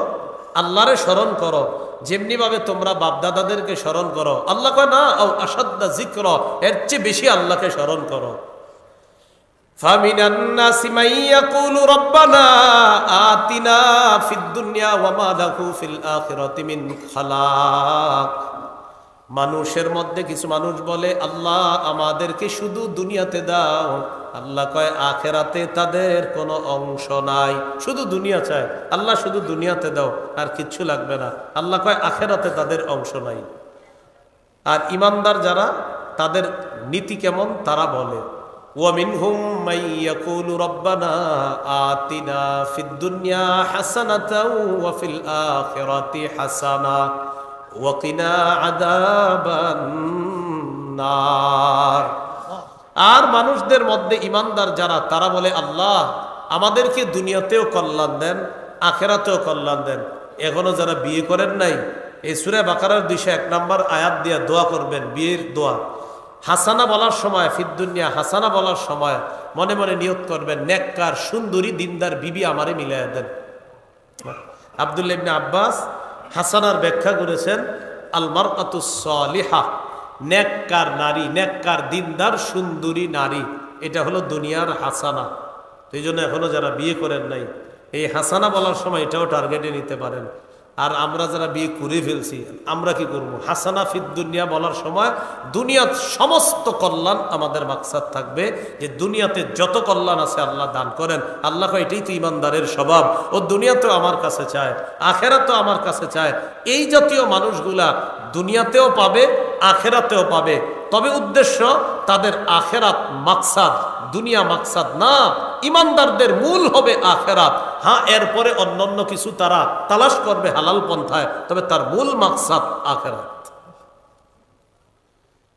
আল্লাহরে স্মরণ করো যেমনি ভাবে তোমরা বাপদাদাদেরকে স্মরণ করো। আল্লাহ কয় না আও আশাদ্দা যিকরা, এর চেয়ে বেশি আল্লাহকে স্মরণ করো। ফামিনান নাসি মান ইয়াকুলু রাব্বানা আতিনা ফিদ দুনিয়া ওয়া মা লাহু ফিল আখিরাতি মিন খালাক। মানুষের মধ্যে কিছু মানুষ বলে আল্লাহ আমাদেরকে শুধু দুনিয়াতে দাও। আল্লাহ কয় আখিরাতে তাদের কোনো অংশ নাই। শুধু দুনিয়া চায়, আল্লাহ শুধু দুনিয়াতে দাও আর কিচ্ছু লাগবে না। আল্লাহ কয় আখিরাতে তাদের অংশ নাই। আর ইমানদার যারা, তাদের নীতি কেমন তারা বলে, وَمِنْهُمْ مَنْ يَقُولُ رَبَّنَا آتِنَا فِي الدُّنْيَا حَسَنَةً وَفِي الْآخِرَةِ حَسَنَةً وَقِنَا عَذَابَ النَّارِ। আর মানুষদের মধ্যে ইমানদার যারা, তারা বলে আল্লাহ আমাদেরকে দুনিয়াতেও কল্যাণ দেন, আখিরাতেও কল্যাণ দেন। এখনো যারা বিয়ে করেন নাই, এই সূরা বাকারার 201 নম্বর আয়াত দিয়ে দোয়া করবেন, বিয়ের দোয়া। হাসানা বলার সময়, ফিদ দুনিয়া হাসানা বলার সময় মনে মনে নিয়ত করবেন, নেককার সুন্দরী দিনদার বিবি আমারে মিলাইয়া দেন। আব্দুল্লাহ ইবনে আব্বাস হাসানার ব্যাখ্যা করেছেন, আল মারআতুস সালিহা, নেককার নারী, নেককার দিনদার সুন্দরী নারী, এটা হলো দুনিয়ার হাসানা। এই জন্য এখনো যারা বিয়ে করেন নাই, এই হাসানা বলার সময় এটাও টার্গেটে নিতে পারেন। আর আমরা যারা বিয়ে করে ফেলছি, আমরা কি করব? হাসানা ফিদ দুনিয়া বলার সময় দুনিয়ার সমস্ত কল্যাণ আমাদের মাকসাদ থাকবে, যে দুনিয়াতে যত কল্যাণ আছে আল্লাহ দান করেন। আল্লাহ কয় এটাই তো ইমানদারের স্বভাব, ও দুনিয়াতেও আমার কাছে চায়, আখেরাতেও আমার কাছে চায়। এই জাতীয় মানুষগুলা দুনিয়াতেও পাবে, আখেরাতেও পাবে, তবে উদ্দেশ্য তাদের আখেরাত মাকসাদ, দুনিয়া মাকসাদ না। ইমানদারদের মূল হবে আখেরাত। হ্যাঁ, এরপরে অন্যান্য কিছু তারা তালাশ করবে হালাল পন্থায়, তবে তার মূল মাকসাদ আখেরাত।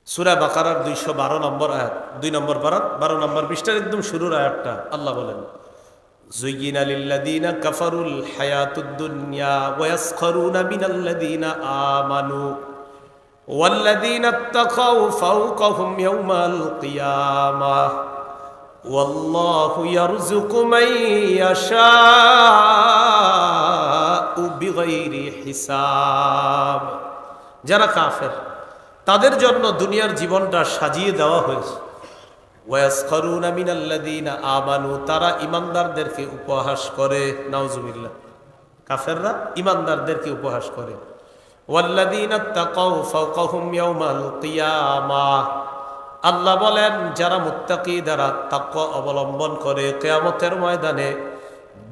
সূরা বাকারার 212 নম্বর আয়াত, 2 নম্বর পারা 12 নম্বর পৃষ্ঠার একদম শুরুর আয়াতটা আল্লাহ বলেন, যুয়িনা লিল্লাযীনা কাফারুল হায়াতুদ দুনিয়া ওয়া ইয়াসখারুনা মিনাল্লাযীনা আমানু ওয়াল্লাযীনা ইত্তাকাউ ফাওকাহুম ইয়াওমাল কিয়ামাহ ওয়াল্লাহু ইয়ারযুকু মান ইয়াশাউ বিগাইরি হিসাব। যারা কাফের তাদের জন্য দুনিয়ার জীবনটা সাজিয়ে দেওয়া হয়েছে। ওয়ায়াসখারুনা মিনাল্লাযীনা আমানু, তারা ইমানদারদেরকে উপহাস করে। নাউজুবিল্লাহ, কাফেররা ইমানদারদেরকে উপহাস করে। ওয়াল্লাযীনা ইত্তাকাউ ফাওকাহুম ইয়াওমাল কিয়ামাহ, আল্লাহ বলেন যারা মুত্তাকি, যারা তাকওয়া অবলম্বন করে, কিয়ামতের ময়দানে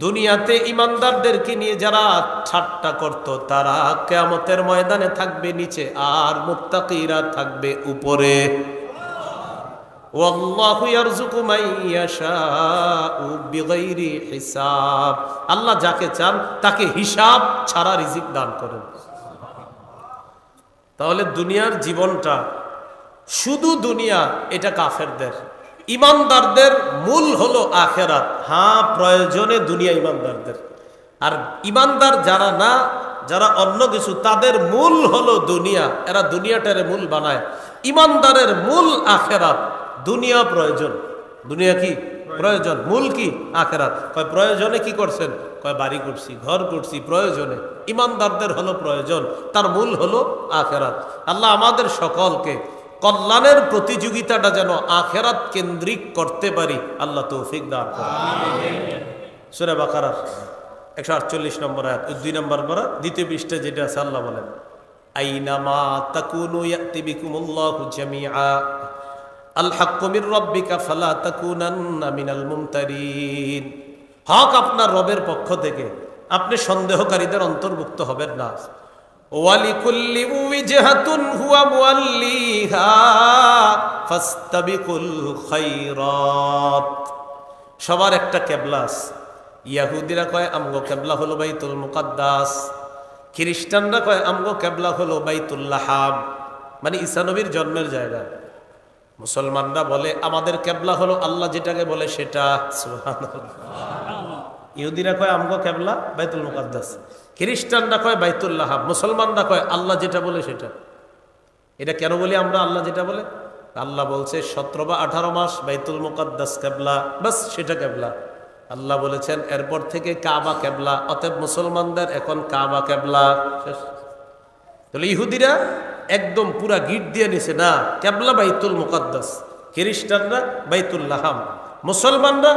দুনিয়াতে ইমানদারদেরকে নিয়ে যারা ঠাট্টা করত, তারা কিয়ামতের ময়দানে থাকবে নিচে, আর মুত্তাকিরা থাকবে উপরে। ওয়াল্লাহু ইয়ারযুকু মান ইয়াশাউ বিগাইরি হিসাব, আল্লাহ যাকে চান তাকে হিসাব ছাড়া রিজিক দান করেন। তাহলে দুনিয়ার জীবনটা শুধু দুনিয়া, এটা কাফেরদের। ইমানদারদের মূল হলো আখেরাত। হ্যাঁ, প্রয়োজনে দুনিয়া ইমানদারদের। আর ইমানদার যারা না, যারা অন্য কিছু, তাদের মূল হলো দুনিয়া। এরা দুনিয়াটারে মূল বানায়। ইমানদারের মূল আখেরাত। দুনিয়া প্রয়োজন, দুনিয়া কি প্রয়োজন, মূল কি আখেরাত। কয় প্রয়োজনে কি করছেন? কয় বাড়ি করছি, ঘর করছি, প্রয়োজনে। ইমানদারদের হলো প্রয়োজন, তার মূল হলো আখেরাত। আল্লাহ আমাদের সকলকে কল্যাণের প্রতিযোগিতাটা যেন আখেরাত কেন্দ্রিক করতে পারি, আল্লাহ তৌফিক দান করেন। সূরা বাকারার 148 নম্বর আয়াত, 2 নম্বর পারা, দ্বিতীয় পৃষ্ঠা যেটা আছে, আল্লাহ বলেন, আইনামা তাকুনু ইয়াতি বিকুমুল্লাহু জামিআ আল হাক্কু মির রাব্বিকা ফালা তাকুনান্না মিনাল মুমতারিন। হক আপনার রবের পক্ষ থেকে, আপনি সন্দেহকারীদের অন্তর্ভুক্ত হবেন না। ওয়ালিকুল্লি উইজহাতুন হুয়া মুওয়াল্লিহা ফাস্তাবিকুল খায়রাত। সবার একটা কেবলা আছে। ইয়াহুদিরা কয় আমগো কেবলা হলো বাইতুল মুকাদ্দাস, খ্রিস্টানরা কয় আমগো কেবলা হলো বাইতুল লাহাম, মানে ঈসা নবীর জন্মের জায়গা। মুসলমানরা বলে আমাদের কেবলা হলো আল্লাহ যেটাকে বলে সেটা। সুবহানাল্লাহ। ইহুদিরা কয় আমগো কেবলা বাইতুল মুকাদ্দাস, খ্রিস্টানরা কয় বাইতুল লাহাম, মুসলমানরা কয় আল্লাহ যেটা বলে সেটা। এটা কেন বলি আমরা আল্লাহ যেটা বলে? আল্লাহ বলছে 17 বা 18 মাস বাইতুল মুকাদ্দাস কেবলা, বাস সেটা কেবলা। আল্লাহ বলেছেন এরপর থেকে কাবা কেবলা, অতএব মুসলমানদের এখন কাবা কেবলা। তাহলে ইহুদিরা একদম পুরা গিট দিয়ে নিছে, না কেবলা বাইতুল মুকাদ্দাস, খ্রিস্টানরা বাইতুল লাহাম, মুসলমানরা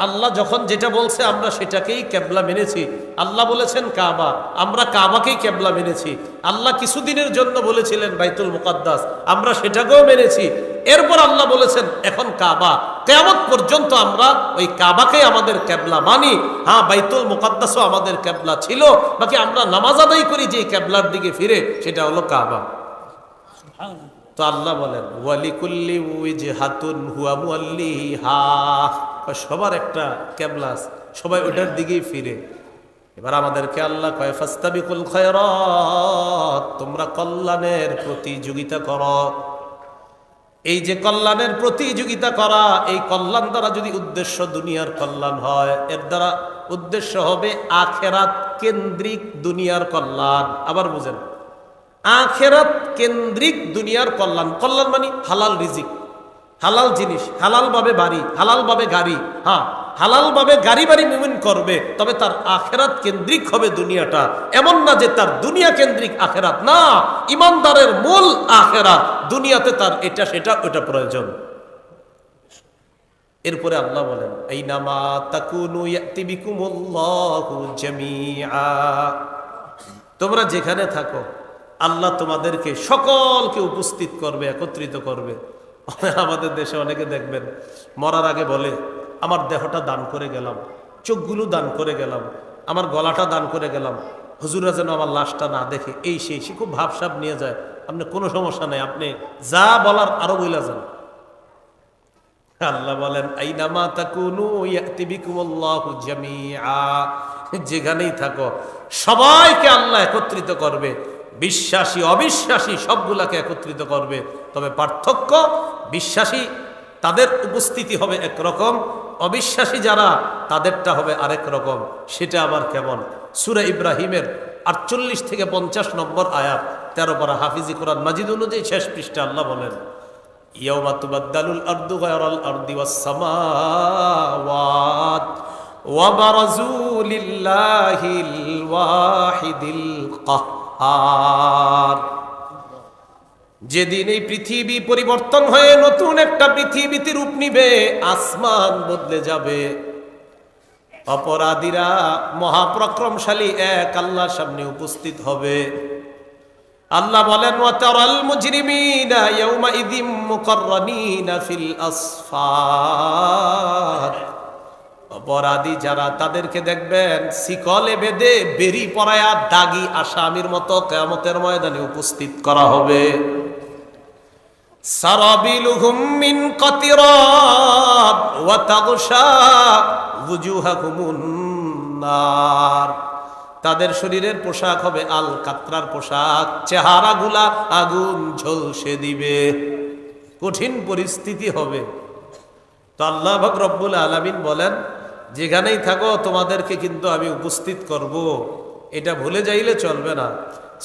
আল্লাহ যখন যেটা বলছে আমরা সেটাকেই কেবলা মেনেছি। আল্লাহ বলেছেন কাবা, আমরা কাবাকেই কেবলা মেনেছি। আল্লাহ কিছুদিনের জন্য বলেছিলেন বাইতুল মুকাদ্দাস, আমরা সেটাকেও মেনেছি। এরপর আল্লাহ বলেছেন এখন কাবা, কিয়ামত পর্যন্ত আমরা ওই কাবাকেই আমাদের কেবলা মানি। হ্যাঁ, বাইতুল মুকাদ্দাসও আমাদের কেবলা ছিল, বাকি আমরা নামাজ আদায় করি যে কেবলার দিকে ফিরে, সেটা হলো কাবা। তো আল্লাহ বলেন ওয়ালিকুল্লি উইজহাতুন হুয়া মুওয়াল্লিহা, সবার একটা কেবলা আছে, সবাই ওটার দিকেই ফিরে। এবার আমাদেরকে আল্লাহ কয় ফাস্তাবিকুল খায়রাত, তোমরা কল্যাণের প্রতিযোগিতা করো। এই যে কল্যাণের প্রতিযোগিতা করা, এই কল্যাণ দ্বারা যদি উদ্দেশ্য দুনিয়ার কল্যাণ হয়, এর দ্বারা উদ্দেশ্য হবে আখেরাত কেন্দ্রিক দুনিয়ার কল্যাণ। আবার বুঝেন, আখেরাত কেন্দ্রিক দুনিয়ার কল্যাণ। কল্যাণ মানে হালাল রিজিক, হালাল জিনিস, হালাল ভাবে বাড়ি, হালাল ভাবে গাড়ি। হ্যাঁ, হালাল ভাবে গাড়ি বাড়ি মুমিন করবে, তবে তার আখেরাত কেন্দ্রিক হবে দুনিয়াটা। এমন না যে তার দুনিয়া কেন্দ্রিক আখেরাত, না, ইমানদারের মূল আখেরাত, দুনিয়াতে তার এটা সেটা ওটা প্রয়োজন। এরপরে আল্লাহ বলেন আইনামা তাকুনু ইয়াতি বিকুমুল্লাহু জামিআ, তোমরা যেখানে থাকো আল্লাহ তোমাদেরকে সকলকে উপস্থিত করবে, একত্রিত করবে। আমাদের দেশে অনেকে দেখবেন মরার আগে বলে আমার দেহটা দান করে গেলাম, চোখগুলো দান করে গেলাম, আমার গলাটা দান করে গেলাম, হুজুরা যেন আমার লাশটা না দেখে, এই সেই সে খুব ভাবসাব নিয়ে যায়। আপনি কোনো সমস্যা নেই, আপনি যা বলার আরো বইলা যান। আল্লাহ বলেন আইনামা তাকুনু ইয়াতি বিকুমুল্লাহু জামিআ, যেখানেই থাকো সবাইকে আল্লাহ একত্রিত করবে, বিশ্বাসী অবিশ্বাসী সবগুলাকে একত্রিত করবে। তবে পার্থক্য, বিশ্বাসী তাদের উপস্থিতি হবে একরকম, অবিশ্বাসী যারা তাদেরটা হবে আরেক রকম। সেটা আবার কেমন? সূরা ইব্রাহিমের 48 থেকে 50 নম্বর আয়াত, 13 পারা হাফিজি কোরআন মাজিদ অনুযায়ী শেষ পৃষ্ঠা আল্লাহ বলেন ইয়াউমা তুবাদদালুল আরদু গায়রাল আরদি ওয়াস সামাওয়াত ওয়া বারাজু লিল্লাহিল ওয়াহিদিল কাহ্হার। যেদিন এই পৃথিবী পরিবর্তন হয়ে নতুন একটা পৃথিবীতে রূপ নিবে, আসমান বদলে যাবে, অপরাধীরা মহাপরাক্রমশালী এক আল্লাহর সামনে উপস্থিত হবে। আল্লাহ বলেন ওয়াতারাল মুজরিমিনা ইয়াউমাইযিম মুকাররানিনা ফিল আসফার, অপরাধী যারা তাদেরকে দেখবেন শিকলে বেঁধে বেরি পরায়া দাগি আসামির মতো কিয়ামতের ময়দানে উপস্থিত করা হবে। সারাবিলুহুম মিন কাতিরাব ওয়া তাগশা ওয়ুজুহাকুমুন নার, তাদের শরীরের পোশাক হবে আল কাতরার পোশাক, চেহারাগুলা আগুন ঝলসে দিবে, কঠিন পরিস্থিতি হবে। তো আল্লাহ পাক রব্বুল আলামিন বলেন যেখানেই থাকো তোমাদেরকে কিন্তু আমি উপস্থিত করব, এটা ভুলে যাইলে চলবে না।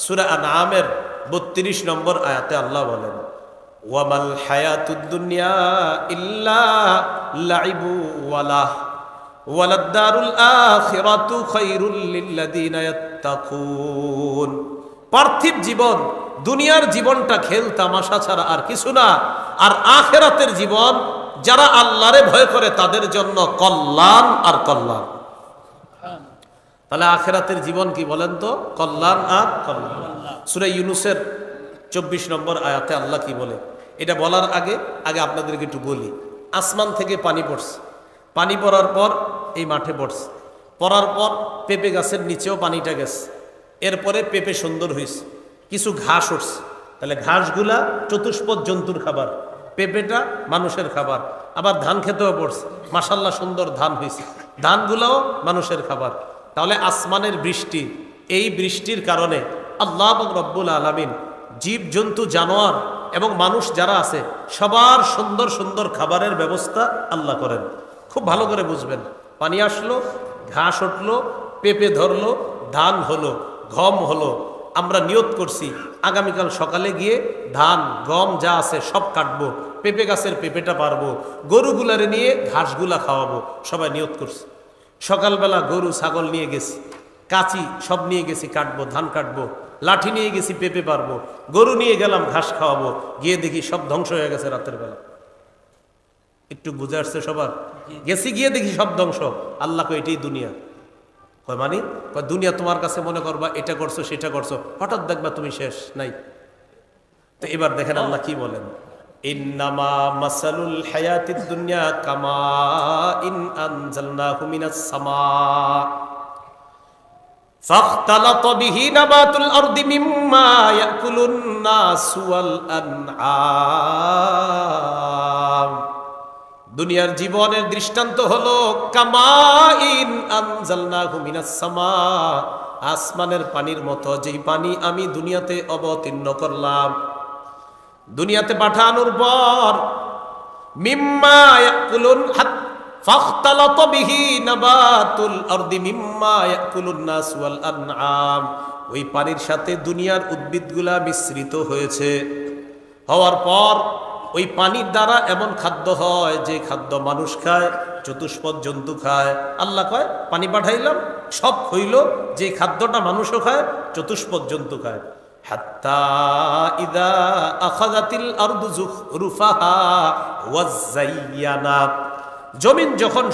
সূরা আনআমের 32 নম্বর আয়াতে আল্লাহ বলেন ওয়ামাল হায়াতুদ দুনিয়া ইল্লা লাইবু ওয়ালাহ ওয়ালাদ-দারুল আখিরাতু খায়রুল লিল্লাযিনা ইয়াত্তাকুন। পার্থিব জীবন, দুনিয়ার জীবনটা খেল তামাশা ছাড়া আর কিছু না, আর আখিরাতের জীবন যারা আল্লাহরে ভয় করে তাদের জন্য কল্যাণ আর কল্যাণ। তাহলে আখিরাতের জীবন কি বলেন তো? কল্যাণ আর কল্যাণ। সূরা ইউনূসের 24 নম্বর আয়াতে আল্লাহ কি বলে, এটা বলার আগে আপনাদেরকে একটু বলি। আসমান থেকে পানি পড়ছে, পানি পড়ার পর এই মাঠে পড়ছে, পড়ার পর পেঁপে গাছের নিচেও পানিটা গেছে, এরপরে পেঁপে সুন্দর হয়েছে, কিছু ঘাস উঠছে, তাহলে ঘাসগুলা চতুষ্পদ জন্তুর খাবার, পেঁপেটা মানুষের খাবার। আবার ধান খেতেও পড়ছে, মাশাল্লাহ সুন্দর ধান হয়েছে, ধানগুলাও মানুষের খাবার। তাহলে আসমানের বৃষ্টি, এই বৃষ্টির কারণে আল্লাহ রব্বুল আলামিন জীব জন্তু জানোয়ার এবং মানুষ যারা আছে সবার সুন্দর সুন্দর খাবারের ব্যবস্থা আল্লাহ করেন। খুব ভালো করে বুঝবেন। পানি আসলো, ঘাস উঠলো, পেঁপে ধরলো, ধান হলো, গম হলো। আমরা নিয়ত করছি আগামীকাল সকালে গিয়ে ধান গম যা আছে সব কাটবো, পেঁপে গাছের পেঁপেটা পারবো, গরুগুলারে নিয়ে ঘাসগুলা খাওয়াবো, সবাই নিয়ত করছি। সকালবেলা গরু ছাগল নিয়ে গেছি, কাঁচি সব নিয়ে গেছি, কাটবো, ধান কাটবো, লাঠি নিয়ে গেছি, পেঁপে পারবো, গরু নিয়ে গেলাম ঘাস খাওয়াবো, গিয়ে দেখি সব ধ্বংস হয়ে গেছে রাতের বেলা। একটু বুঝে আসছে সবার? গেছি, গিয়ে দেখি সব ধ্বংস। আল্লাহ কয় এটাই দুনিয়া। কয় মানে? কয় দুনিয়া তোমার কাছে মনে করবা এটা করছো সেটা করছো, হঠাৎ দেখবা তুমি শেষ নাই। তো এবার দেখেন আল্লাহ কি বলেন, ইন্নামা মাসালুল হায়াতিদ দুনিয়া কামা ইন আনজালনাহু মিনাস সামা ফাখতালাতা বিহি নাবাতুল আরদি মিম্মা ইয়াকুলুন নাসু ওয়াল আনআম। দুনিয়ার জীবনের দৃষ্টান্ত হলো কামাইন আনজালনাহু মিনাস সামা, আসমানের পানির মতো, যেই পানি আমি দুনিয়াতে অবতীর্ণ করলাম। দুনিয়াতে পাঠানোর পর মিম্মা ইয়াকুলুন ফাখতালাতা বিহি নাবাতুল আরদি মিম্মা ইয়াকুলুন নাস ওয়াল আনআম, ওই পানির সাথে দুনিয়ার উদ্ভিদগুলা মিশ্রিত হয়েছে। হওয়ার পর ওই পানির দ্বারা এমন খাদ্য হয় যে খাদ্য মানুষ খায়, চতুষ্পদ জন্তু খায়। আল্লাহ কয় পানি পাঠাইলাম, সব হইল, যে খাদ্যটা মানুষও খায়, চতুষ্পদ জন্তু খায়। হাত্তা ইদা আখাযাতিল আরদু যুখরুফাহা ওয়া যায়্যানাত, জমিন যখন